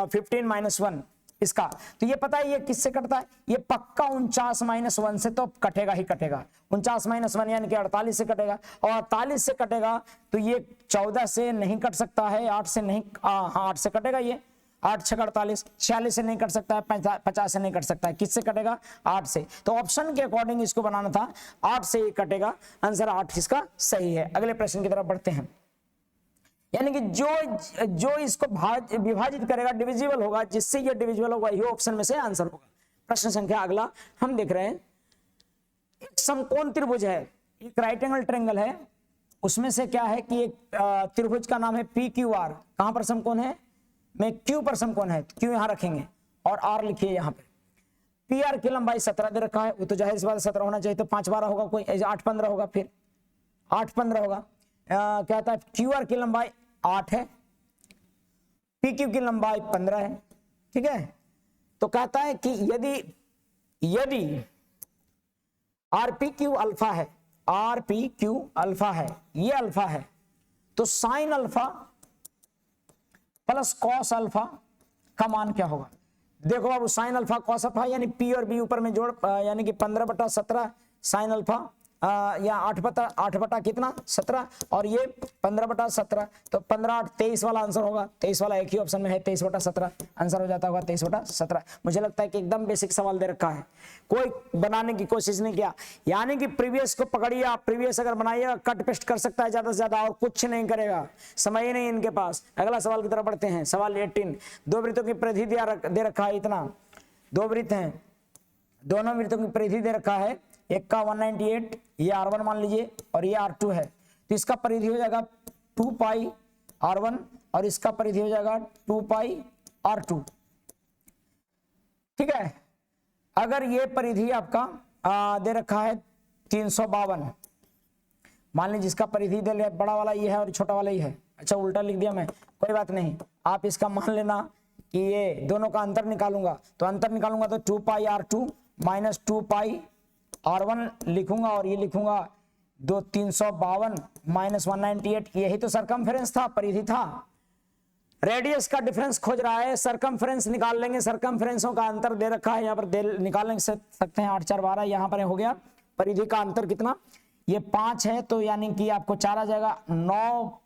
15 - 1 इसका। तो ये पता है ये किससे कटता है, ये पक्का 49 - 1 से तो कटेगा ही कटेगा। 49 - 1 यानी कि 48 से कटेगा और 48 से कटेगा तो ये 14 से नहीं कट सकता है, 8 से नहीं, हाँ 8 से कटेगा, ये 8 6 48, 46 से नहीं कट सकता है, 50 से नहीं कट सकता है। किससे कटेगा, 8 से। तो ऑप्शन के अकॉर्डिंग इसको बनाना था, 8 से ही कटेगा। आंसर 8 इसका सही है। अगले प्रश्न की तरफ बढ़ते हैं। यानी कि जो इसको विभाजित करेगा डिविजिबल होगा, जिससे ये डिविजिबल होगा ये ऑप्शन में से आंसर होगा। प्रश्न संख्या अगला हम देख रहे हैं। एक समकोण त्रिभुज है, एक राइट एंगल ट्रायंगल है, उसमें से क्या है कि एक त्रिभुज का नाम है PQR। कहां पर समकोण है, में Q पर समकोण है, Q यहां रखेंगे और R लिखिए यहां पे। PR की लंबाई 17 दे रखा है, वो तो जाहिर सी बात 17 होना चाहिए, तो 5 12 होगा, कोई 8 15 होगा, फिर 8 15 होगा। कहता है क्यूआर की लंबाई 8 है, पीक्यू की लंबाई 15 है, ठीक है। तो कहता है कि यदि आरपीक्यू अल्फा है, आरपीक्यू अल्फा है, ये अल्फा है, तो sine alpha plus cos alpha का मान क्या होगा। देखो बाबू, साइन अल्फा कॉस अल्फा यानी पी और बी ऊपर में जोड़, यानी कि 15/17 साइन अल्फा या 8 बटा कितना 17 और ये 15/17, तो 15 8 23 वाला आंसर होगा। 23 वाला एक ही ऑप्शन में है, 23/17 आंसर हो जाता होगा, 23/17। मुझे लगता है कि एकदम बेसिक सवाल दे रखा है, कोई बनाने की कोशिश नहीं किया। यानी कि प्रीवियस को पकड़िए आप, प्रीवियस अगर बनाइएगा कट पेस्ट कर सकता है ज्यादा से ज्यादा और कुछ नहीं करेगा, समय ही नहीं इनके पास। अगला सवाल की तरफ बढ़ते हैं। सवाल 18, दो वृत्तों की परिधि दे रखा है, इतना दो वृत्त हैं, दोनों वृत्तों की परिधि दे रखा है, एक का 198, ये R1 मान लीजिए और ये R2 है, तो इसका परिधि हो जाएगा 2 पाई R1 और इसका परिधि हो जाएगा 2 पाई R2, ठीक है। अगर ये परिधि आपका दे रखा है 352, मान लीजिए जिसका परिधि दे लिया, बड़ा वाला ये है और छोटा वाला ये है, अच्छा उल्टा लिख दिया मैं, कोई बात नहीं। आप इसका मान लेना कि ये दोनों का अंतर निकालूंगा, तो अंतर निकालूंगा तो 2 पाई R2 माइनस 2 पाई R1 लिखूंगा और ये लिखूंगा 352 माइनस 198, यही तो सरकमफेरेंस था, परिधि था। रेडियस का डिफरेंस खोज रहा है, सरकमफेरेंस निकाल लेंगे, सरकमफेरेंसों का अंतर दे रखा है यहाँ पर, निकाल सकते हैं 8 4 12, यहाँ पर हो गया। परिधि का अंतर कितना, ये 5 है, तो यानी कि आपको 4 आ जाएगा, 9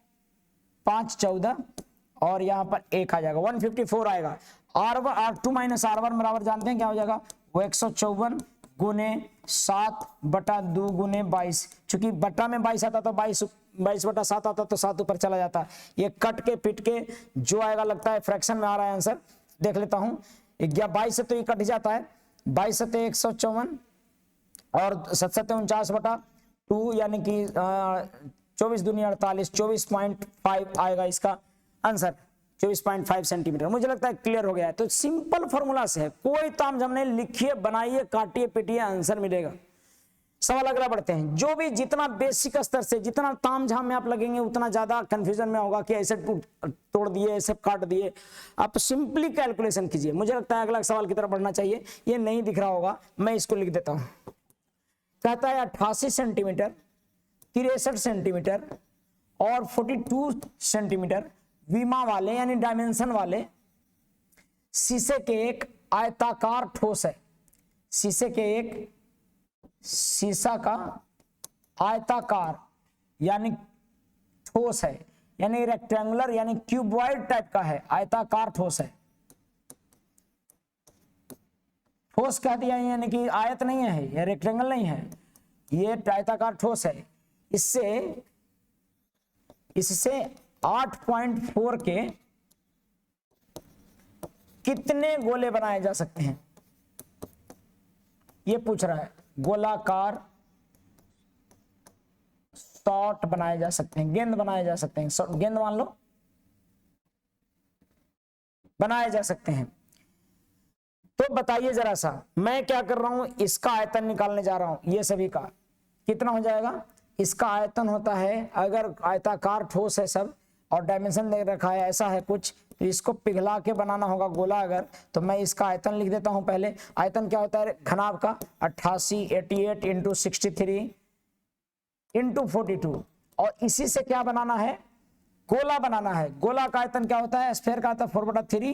5 14 और यहाँ पर 1 आ जाएगा, 154 आएगा। R2 माइनस R1 बराबर जानते हैं क्या हो जाएगा, वो 154 गुने 7/2 गुने 22, चूंकि बटा में 22 आता तो 22/7 आता तो 7 ऊपर चला जाता। ये कट के पिट के जो आएगा, लगता है फ्रैक्शन में आ रहा है आंसर, देख लेता हूं। 22 से तो ये कट जाता है, 22 से 154 और 7 49/2 यानी कि 24 दूनी 48, 24.5 आएगा इसका आंसर, 24.5 सेंटीमीटर। मुझे लगता है क्लियर हो गया है। तो सिंपल फॉर्मूला से है, कोई तामझाम नहीं, लिखिए बनाइए काटिए पीटिए आंसर मिलेगा। सवाल अगला बढ़ते हैं। जो भी जितना बेसिक स्तर से जितना तामझाम में आप लगेंगे उतना ज्यादा कंफ्यूजन में होगा कि ऐसे तोड़ दिए ऐसे काट दिए। आप सिंपली कैलकुलेशन कीजिए। मुझे लगता है अगला सवाल की तरफ बढ़ना चाहिए। ये नहीं दिख रहा होगा, मैं इसको लिख देता हूं। कहता है 88 सेंटीमीटर, 63 सेंटीमीटर और 42 सेंटीमीटर विमा वाले यानी डायमेंशन वाले शीशे के एक आयताकार ठोस है। शीशे के एक शीशा का आयताकार यानी ठोस है, यानी रेक्टेंगुलर यानी क्यूबॉइड टाइप का है, आयताकार ठोस है। ठोस कह दिया यानी कि आयत नहीं है, ये रेक्टेंगल नहीं है, ये आयताकार ठोस है। इससे 8.4 के कितने गोले बनाए जा सकते हैं, ये पूछ रहा है। गोलाकार शॉट बनाए जा सकते हैं, गेंद बनाए जा सकते हैं, गेंद मान लो बनाए जा सकते हैं। तो बताइए जरा सा, मैं क्या कर रहा हूं, इसका आयतन निकालने जा रहा हूं। ये सभी का कितना हो जाएगा, इसका आयतन होता है, अगर आयताकार ठोस है सब और डायमेंशन दे रखा है ऐसा है कुछ, तो इसको पिघला के बनाना होगा गोला अगर, तो मैं इसका आयतन लिख देता हूं पहले। आयतन क्या होता है घनाभ का, 88 इंटू 63 इंटू 42, और इसी से क्या बनाना है, गोला बनाना है। गोला का आयतन क्या होता है, स्फेयर का आता है 4/3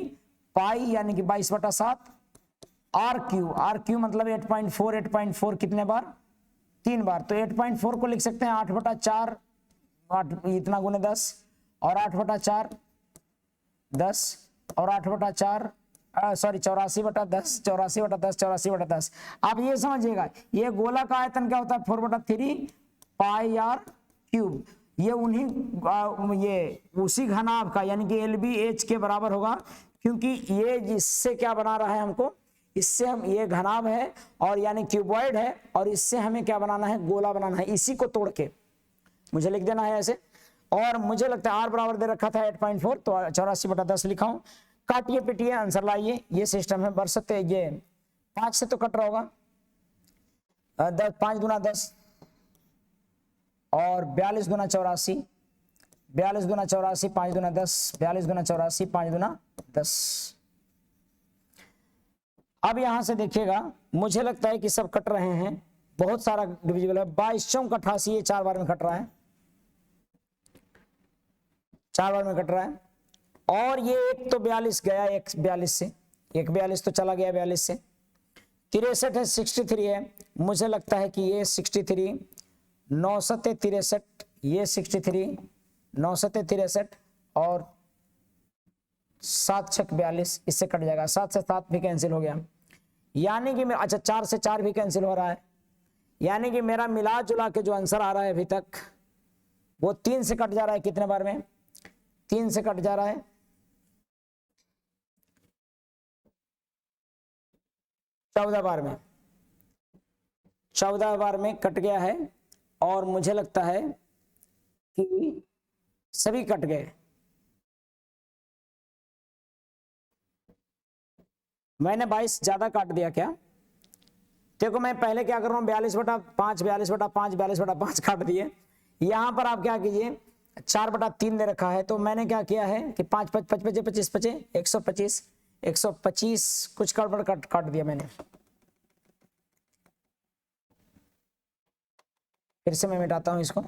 पाई यानी कि 22/7 R क्यू मतलब 8.4 कितने बार, 3 बार। तो 8.4 को लिख सकते हैं 8/4, 8 इतना गुने 10 और 8/4 10 और 8/4 सॉरी 84/10 84/10 84/10। आप ये समझिएगा, ये गोला का आयतन क्या होता है 4/3 पाई R क्यूब। ये ये उसी घनाभ का यानी कि LBH के बराबर होगा, क्योंकि ये जिससे क्या बना रहा है हमको, इससे हम, ये घनाभ है और यानी क्यूबॉइड है, और इससे हमें क्या बनाना है, गोला बनाना है। इसी को तोड़ के मुझे लिख देना है ऐसे। और मुझे लगता है R बराबर दे रखा था 8.4, तो 84/10 लिखा हूं। काटिए पिटिए आंसर लाइए, ये सिस्टम है। बरसते ये 5 से तो कट रहा होगा, 5 गुना 10 और 42 गुना 84 42 दूना 84, 5 दूना 10, 42 दूना 84, 5 दूना 10। अब यहां से देखिएगा, मुझे लगता है कि सब कट रहे हैं, बहुत सारा डिविजिबल है। 22 चौक 88, ये 4 बार में कट रहा है, 4 बार में कट रहा है। और ये एक तो 42 गया, एक 42 से, एक 42 तो चला गया 42 से। 63 है, 63 है, मुझे लगता है कि ये 63, 9 सत्ते 63, ये 63, 9 सत्ते 63 और 7 छक 42, इससे कट जाएगा। 7 से 7 भी कैंसिल हो गया, यानी कि अच्छा 4 से 4 भी कैंसिल हो रहा है, यानी कि मेरा मिला जुला के जो आंसर आ रहा है अभी तक वो 3 से कट जा रहा है। कितने बार में? 3 से कट जा रहा है, 14 बार में, 14 बार में कट गया है। और मुझे लगता है कि सभी कट गए। मैंने 22 ज्यादा काट दिया क्या? देखो मैं पहले क्या कर रहा हूं, 42/5, 42/5, 42/5 काट दिए। यहां पर आप क्या कीजिए, 4/3 दे रखा है, तो मैंने क्या किया है कि 5 5 5 25 25 25 125 125 कुछ गड़बड़ काट दिया मैंने। फिर से मैं मिटाता हूं इसको,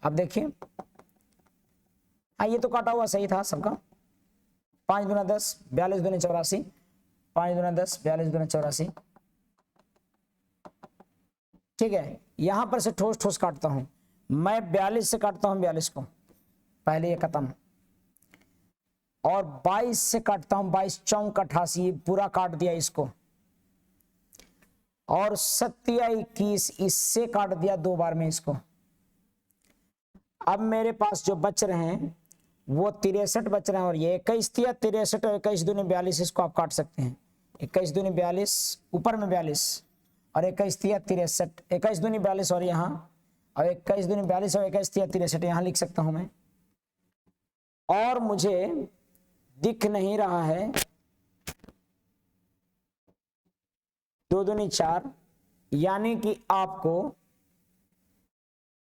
आप देखिए। हाँ ये तो काटा हुआ सही था सबका। 5 दूना 10, 42 दूनी 84, 5 दूना 10, 42 दूना 84। ठीक है, यहां पर से ठोस ठोस काटता हूं मैं, 42 से काटता हूं 42 को, पहले ये खत्म। और 22 से काटता हूं, 22 चौक 88, पूरा काट दिया इसको। और 21, इससे काट दिया 2 बार में इसको। अब मेरे पास जो बच रहे हैं वो 63 बच रहे हैं, और ये 21 दिया 63 और 21 दूनी 42, इसको आप काट सकते हैं। 21 दूनी 42, ऊपर में 42 और 21 दिया 63, 21 दूनी 42 और यहाँ, और 21 दूनी 42 और 21 दिया 63, यहाँ लिख सकता हूं मैं। और मुझे दिख नहीं रहा है 2 दूनी 4, यानी कि आपको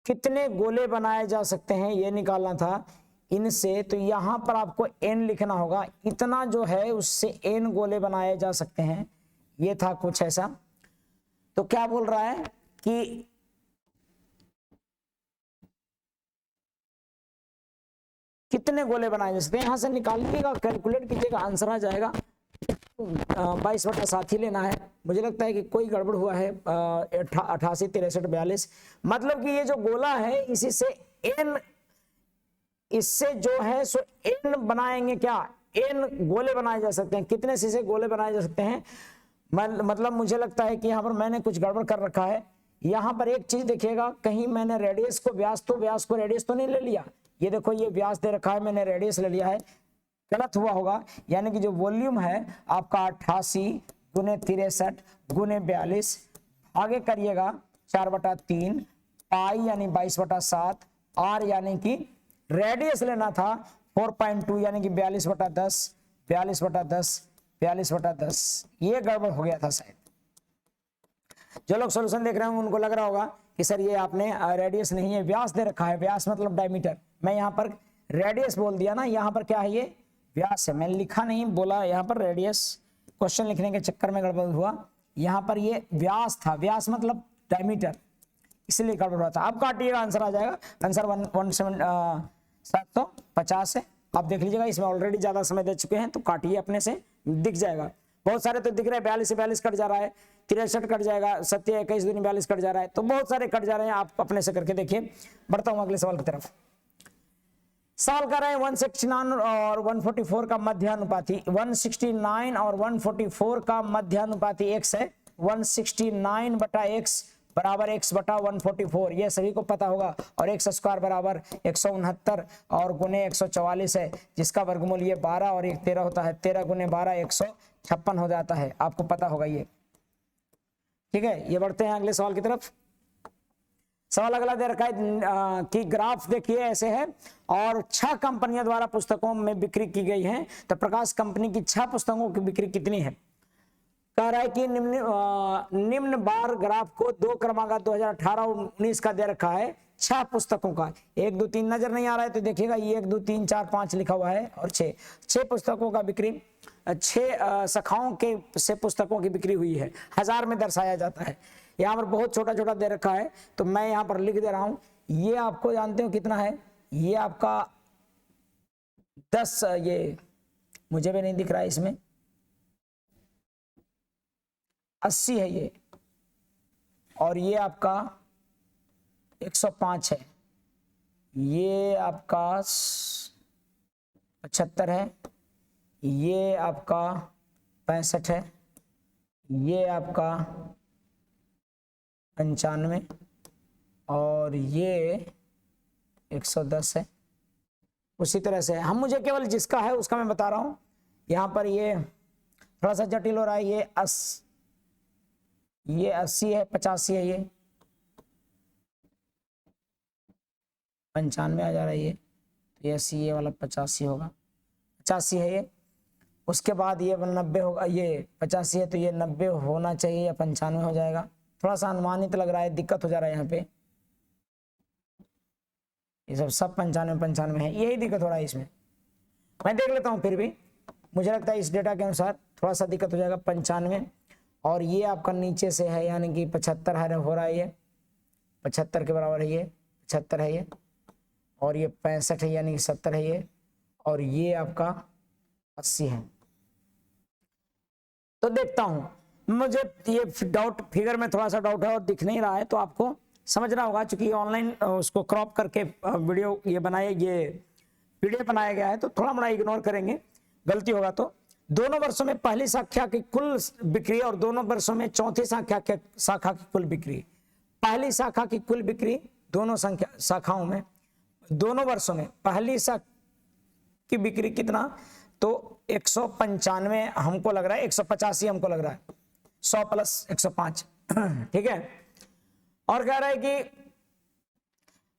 कितने गोले बनाए जा सकते हैं ये निकालना था इनसे। तो यहां पर आपको n लिखना होगा, इतना जो है उससे n गोले बनाए जा सकते हैं, ये था कुछ ऐसा। तो क्या बोल रहा है कि कितने गोले बनाए जा सकते हैं, यहां से निकालिएगा, कैलकुलेट कीजिएगा, आंसर आ जाएगा। 22/7 ही लेना है। मुझे लगता है कि कोई गड़बड़ हुआ है, 88 63 42, मतलब कि ये जो गोला है इसी से n, इससे जो है सो n बनाएंगे, क्या n गोले बनाए जा सकते हैं। कितने से गोले बनाए जा सकते हैं, मतलब मुझे लगता है कि यहाँ पर मैंने कुछ गड़बड़ कर रखा है। यहाँ पर एक चीज देखिएगा, कहीं मैंने रेडियस को व्यास को रेडियस तो नहीं ले लिया। ये देखो ये व्यास दे रखा है, मैंने रेडियस ले लिया है, गलत हुआ होगा। यानी कि जो वॉल्यूम है आपका 88 गुने 63 गुने 42, आगे करिएगा 4/3, पाई यानी 22/7, आर यानी कि रेडियस लेना था 4.2 यानी कि 42/10, 42/10, 42/10। ये गड़बड़ हो गया था शायद। जो लोग सॉल्यूशन देख रहे हैं उनको लग रहा होगा कि सर ये आपने रेडियस नहीं है, व्यास दे रखा है, व्यास मतलब डायमीटर। मैं यहाँ पर रेडियस बोल दिया ना, यहाँ पर क्या है ये व्यास है, मैंने लिखा नहीं, बोला यहाँ पर रेडियस, क्वेश्चन लिखने के चक्कर में गड़बड़ हुआ। यहाँ पर ये व्यास था, व्यास मतलब डायमीटर, इसलिए गड़बड़ हुआ था। अब काटिएगा, आंसर आ जाएगा। आंसर 750 है। आप देख लीजिएगा, इसमें ऑलरेडी ज्यादा समय दे चुके हैं, तो काटिए, अपने से दिख जाएगा। बहुत सारे तो दिख रहे हैं, 42 से 42 कट जा रहा है, 63 कट जाएगा, 7 21 दूनी 42 कट जा रहा है, तो बहुत सारे कट जा रहे हैं। आप अपने से करके देखिए। बढ़ता हूं अगले सवाल की तरफ। सवाल कर रहे हैं 169 और 144 का मध्यानुपाती, 169 और 144 का मध्यानुपाती x है। 169/x बराबर x बटा 144, ये सभी को पता होगा। और x स्क्वायर बराबर 169 और गुने 144 है, जिसका वर्गमूल ये 12 और 1 13 होता है। 13 गुने 12 156 हो जाता है, आपको पता होगा ये। ठीक है, ये बढ़ते हैं अगले सवाल की तरफ। सवाल अगला दे रखा है कि ग्राफ देखिए ऐसे है, और 6 कंपनियों द्वारा पुस्तकों में बिक्री की गई है। तो प्रकाश कंपनी की 6 पुस्तकों की बिक्री कितनी है? कह रहा है कि निम्न बार ग्राफ को 2 क्रमांक 2018-19 का दे रखा है 6 पुस्तकों का। 1 2 3 नजर नहीं आ रहा है तो देखिएगा ये 1 2 3 4 5 लिखा हुआ है और 6 पुस्तकों का बिक्री 6 शाखाओं के से पुस्तकों की बिक्री हुई है। 1000 में दर्शाया जाता है। यहाँ पर बहुत छोटा छोटा दे रखा है तो मैं यहाँ पर लिख दे रहा हूँ। ये आपको जानते हो कितना है, ये आपका 10, ये मुझे भी नहीं दिख रहा है इसमें, 80 है ये, और ये आपका 105 है, ये आपका 75 है, ये आपका 65 है, ये आपका 95 और ये 110 है। उसी तरह से हम मुझे केवल जिसका है उसका मैं बता रहा हूं। यहाँ पर ये थोड़ा सा जटिल हो रहा है, ये 80 है, 85 है, ये 95 आ जा रहा है, ये 80, ये वाला 85 होगा, 85 है ये। उसके बाद ये 90 होगा, ये 85 है तो ये 90 होना चाहिए या 95 हो जाएगा। थोड़ा सा अनुमानित लग रहा है, दिक्कत हो जा रहा है यहाँ पे। ये सब 95 है, यही दिक्कत हो रहा है इसमें। मैं देख लेता हूँ, फिर भी मुझे लगता है इस डेटा के अनुसार थोड़ा सा दिक्कत हो जाएगा। 95 और ये आपका नीचे से है यानी कि 75 है, हो रहा है ये 75 के बराबर है, ये 75 है ये, और ये 65 है यानी कि 70 है ये, और ये आपका 80 है। तो देखता हूं, मुझे ये डाउट, फिगर में थोड़ा सा डाउट है और दिख नहीं रहा है तो आपको समझना होगा, क्योंकि ऑनलाइन उसको क्रॉप करके वीडियो ये पीडीएफ बनाया गया है तो थोड़ा बड़ा इग्नोर करेंगे, गलती होगा तो। दोनों वर्षों में पहली शाखा की कुल बिक्री और दोनों वर्षों में चौथी शाखा की कुल बिक्री। पहली शाखा की कुल बिक्री दोनों शाखाओं में दोनों वर्षों में पहली शाखा की बिक्री कितना, तो 195 हमको लग रहा है, 185 हमको लग रहा है, 100 प्लस 105 ठीक है। और कह रहा है कि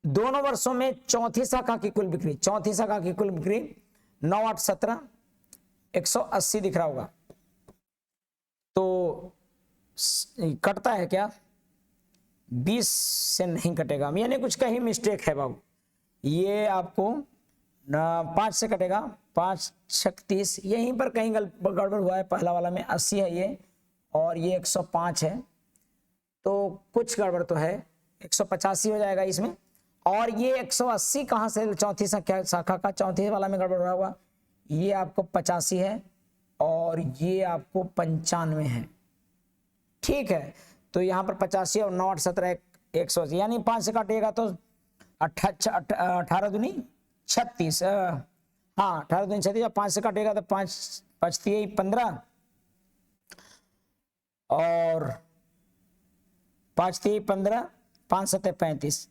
दोनों वर्षों में चौथी शाखा की कुल बिक्री, चौथी शाखा की कुल बिक्री 9 8 17 180 दिख रहा होगा। तो कटता है क्या? 20 से नहीं कटेगा, यानी कुछ कहीं मिस्टेक है बाबू। ये आपको 5 से कटेगा, 5 36, यहीं पर कहीं गड़बड़ हुआ है। पहला वाला में 80 है ये और ये 105 है, तो कुछ गड़बड़ तो है, 185 हो जाएगा इसमें। और ये 180 कहाँ से, चौथी शाखा का चौथी वाला में गड़बड़ हुआ हुआ, ये आपको 85 है और ये आपको 95 है, ठीक है। तो यहाँ पर 85 और 9 8 17 180, यानी 5 से काटिएगा तो 18 दूनी 36, हाँ 18 दूनी 36, 5 से काटिएगा तो 5 5 15 और 5 15 5 7 35,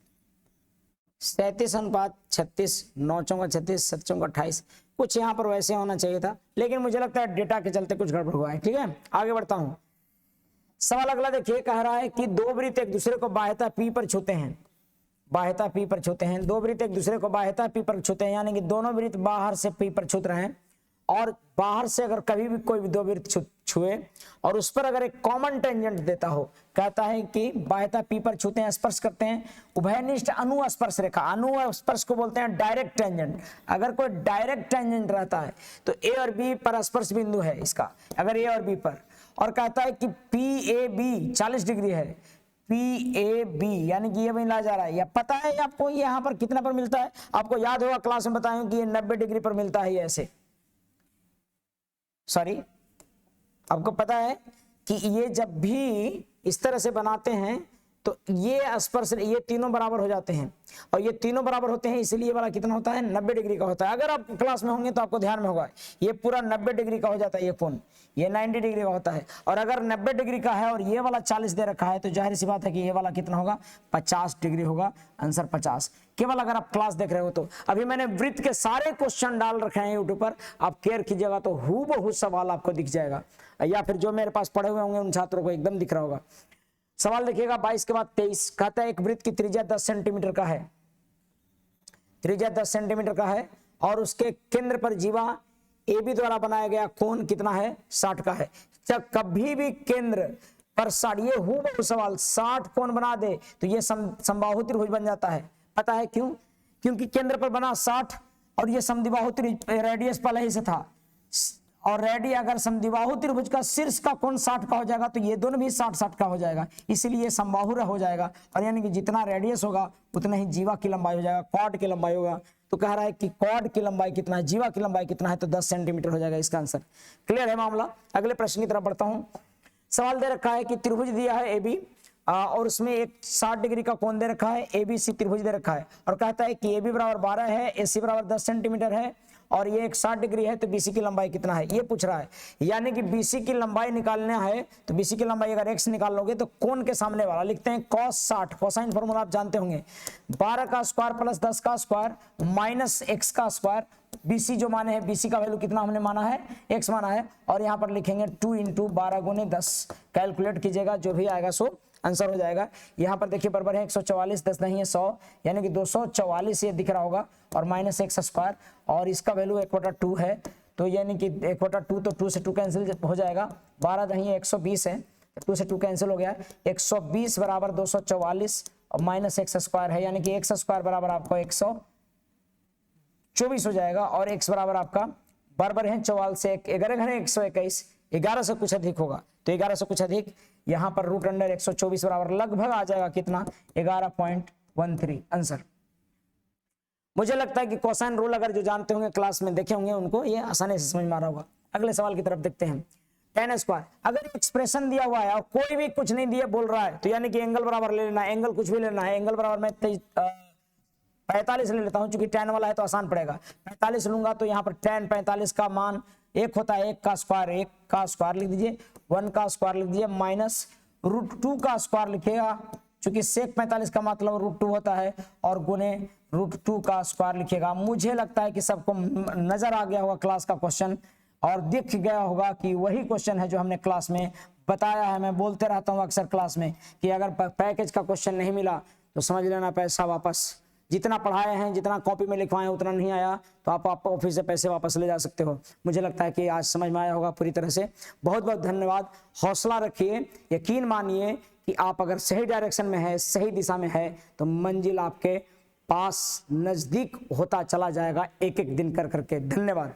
37:36, 9 4 36, 7 4 28, कुछ यहाँ पर वैसे होना चाहिए था, लेकिन मुझे लगता है डेटा के चलते कुछ गड़बड़ हुआ है। ठीक है, आगे बढ़ता हूं। सवाल अगला देखिए, कह रहा है कि दो वृत्त एक दूसरे को बाह्यता P पर छूते हैं, बाह्यता P पर छूते हैं। दो वृत्त एक दूसरे को बाह्यता P पर छूते हैं, यानी कि दोनों वृत्त बाहर से P पर छूत रहे हैं, और बाहर से अगर कभी भी कोई दो वृत्त छुए और उस पर अगर एक कॉमन टेंजेंट देता हो, कहता है कि बाह्यता P पर छूते हैं, स्पर्श करते हैं, उभयनिष्ठ अनुस्पर्श रेखा, अनुस्पर्श को बोलते हैं डायरेक्ट टेंजेंट। अगर कोई डायरेक्ट टेंजेंट रहता है तो A और B पर स्पर्श बिंदु है इसका, अगर A और B पर, और कहता है कि PAB 40 डिग्री है, PAB यानी कि ये मिला जा रहा है, या पता है आपको ये यहाँ पर कितना पर मिलता है? आपको याद होगा क्लास में बताएं कि ये 90 डिग्री पर मिलता है, ये ऐसे, सॉरी आपको पता है कि ये जब भी इस तरह से बनाते हैं तो ये स्पर्श, ये तीनों बराबर हो जाते हैं, और ये तीनों बराबर होते हैं, इसलिए ये वाला कितना होता है? 90 डिग्री का होता है। अगर आप क्लास में होंगे तो आपको ध्यान में होगा, ये पूरा 90 डिग्री का हो जाता है, ये कोण ये 90 डिग्री का होता है। और अगर 90 डिग्री का है और ये वाला 40 दे रखा है तो जाहिर सी बात है कि ये वाला कितना होगा? 50 डिग्री होगा, आंसर 50। केवल अगर आप क्लास देख रहे हो तो। अभी मैंने वृत्त के सारे क्वेश्चन डाल रखे हैं यूट्यूब पर, आप केयर कीजिएगा तो हूबहू सवाल आपको दिख जाएगा, या फिर जो मेरे पास पढ़े हुए होंगे उन छात्रों को एकदम दिख रहा होगा। सवाल देखिएगा 22 के बाद 23, कहता है एक वृत्त की त्रिज्या 10 सेंटीमीटर का है, त्रिज्या 10 सेंटीमीटर का है, और उसके केंद्र पर जीवा AB द्वारा बनाया गया कोण कितना है? 60 का है। जब कभी भी केंद्र पर 60, ये हूबहू सवाल 60 कोण बना दे तो ये समबाहु त्रिभुज बन जाता है। पता है क्यों? क्योंकि केंद्र पर बना 60 और ये समद्विबाहु त्रिभुज रेडियस पहले ही से था, और रेडी अगर समद्विबाहु त्रिभुज का शीर्ष का कोण 60 का हो जाएगा तो ये दोनों भी 60-60 का हो जाएगा, इसलिए ये समबाहु हो जाएगा। और यानी कि जितना रेडियस होगा उतना ही जीवा की लंबाई हो जाएगा, कॉर्ड की लंबाई होगा। तो कह रहा है कि कॉर्ड की लंबाई कितना है, जीवा की लंबाई कितना है, तो 10 सेंटीमीटर हो जाएगा इसका आंसर। क्लियर है मामला? अगले प्रश्न की तरफ बढ़ता हूं। सवाल दे रखा है कि त्रिभुज दिया है AB और उसमें एक 60 डिग्री का कोण दे रखा है, ABC त्रिभुज दे रखा है, और कहता है कि AB बराबर 12 है, AC बराबर 10 सेंटीमीटर है और ये एक 60 डिग्री है, तो BC की लंबाई कितना है ये पूछ रहा है। यानी कि BC की लंबाई निकालना है तो BC की लंबाई अगर x निकाल लोगे तो कोण के सामने वाला लिखते हैं cos 60, कोसाइन फॉर्मूला आप जानते होंगे, 12 का स्क्वायर प्लस 10 का स्क्वायर माइनस x का स्क्वायर। BC जो माने हैं, BC का वैल्यू कितना हमने माना है, x माना है, और यहाँ पर लिखेंगे 2 × 12 × 10, कैलकुलेट कीजिएगा, जो भी आएगा सो आंसर हो जाएगा। यहाँ पर देखिए बराबर है 144, 10 नहीं है 100, यानी कि 244 ये दिख रहा होगा, और माइनस x स्क्वायर, और इसका वैल्यू 1/2 है, तो यानी कि 1/2, तो 2 से 2 कैंसिल हो जाएगा, 12 नहीं है 120 है, 2 से 2 कैंसिल हो गया, 120 बराबर 244 और माइनस x स्क्वायर है, यानी कि x स्क्वायर बराबर आपको 124 हो जाएगा, और x बराबर आपका बराबर है 44 से 11 घने 121, 11 से कुछ अधिक होगा, तो 11 से कुछ अधिक, यहाँ पर रूट अंडर 124 बराबर लगभग आ जाएगा कितना, 11.13 आंसर। मुझे लगता है कि कोसाइन रूल अगर जो जानते होंगे क्लास में देखे होंगे उनको ये आसानी से समझ में आ रहा होगा। अगले सवाल की तरफ देखते हैं। tan स्क्वायर, अगर एक्सप्रेशन दिया हुआ है और कोई भी कुछ नहीं दिया बोल रहा है तो यानी कि एंगल बराबर ले लेना है, एंगल कुछ भी लेना है, एंगल बराबर मैं 45 ले लेता हूं, चूंकि tan वाला है तो आसान पड़ेगा, 45 लूंगा तो यहाँ पर tan 45 का मान 1 होता है, 1 का स्क्वायर लिख दीजिए, 1 का स्क्वायर लिख दीजिए, माइनस √2 का स्क्वायर लिखिएगा, चूंकि sec 45 का मतलब √2 होता है, और गुने √2 का स्क्वायर लिखिएगा। मुझे लगता है कि सबको नजर आ गया होगा क्लास का क्वेश्चन, और दिख गया होगा कि वही क्वेश्चन है जो हमने क्लास में बताया है। मैं बोलते रहता हूं अक्सर क्लास में कि अगर पैकेज का क्वेश्चन नहीं मिला तो समझ लेना पैसा वापस, जितना पढ़ाए हैं जितना कॉपी में लिखवाए हैं उतना नहीं आया तो आप ऑफिस से पैसे वापस ले जा सकते हो। मुझे लगता है कि आज समझ में आया होगा पूरी तरह से। बहुत बहुत धन्यवाद। हौसला रखिए, यकीन मानिए कि आप अगर सही डायरेक्शन में है, सही दिशा में है तो मंजिल आपके पास नजदीक होता चला जाएगा एक एक दिन कर करके। धन्यवाद।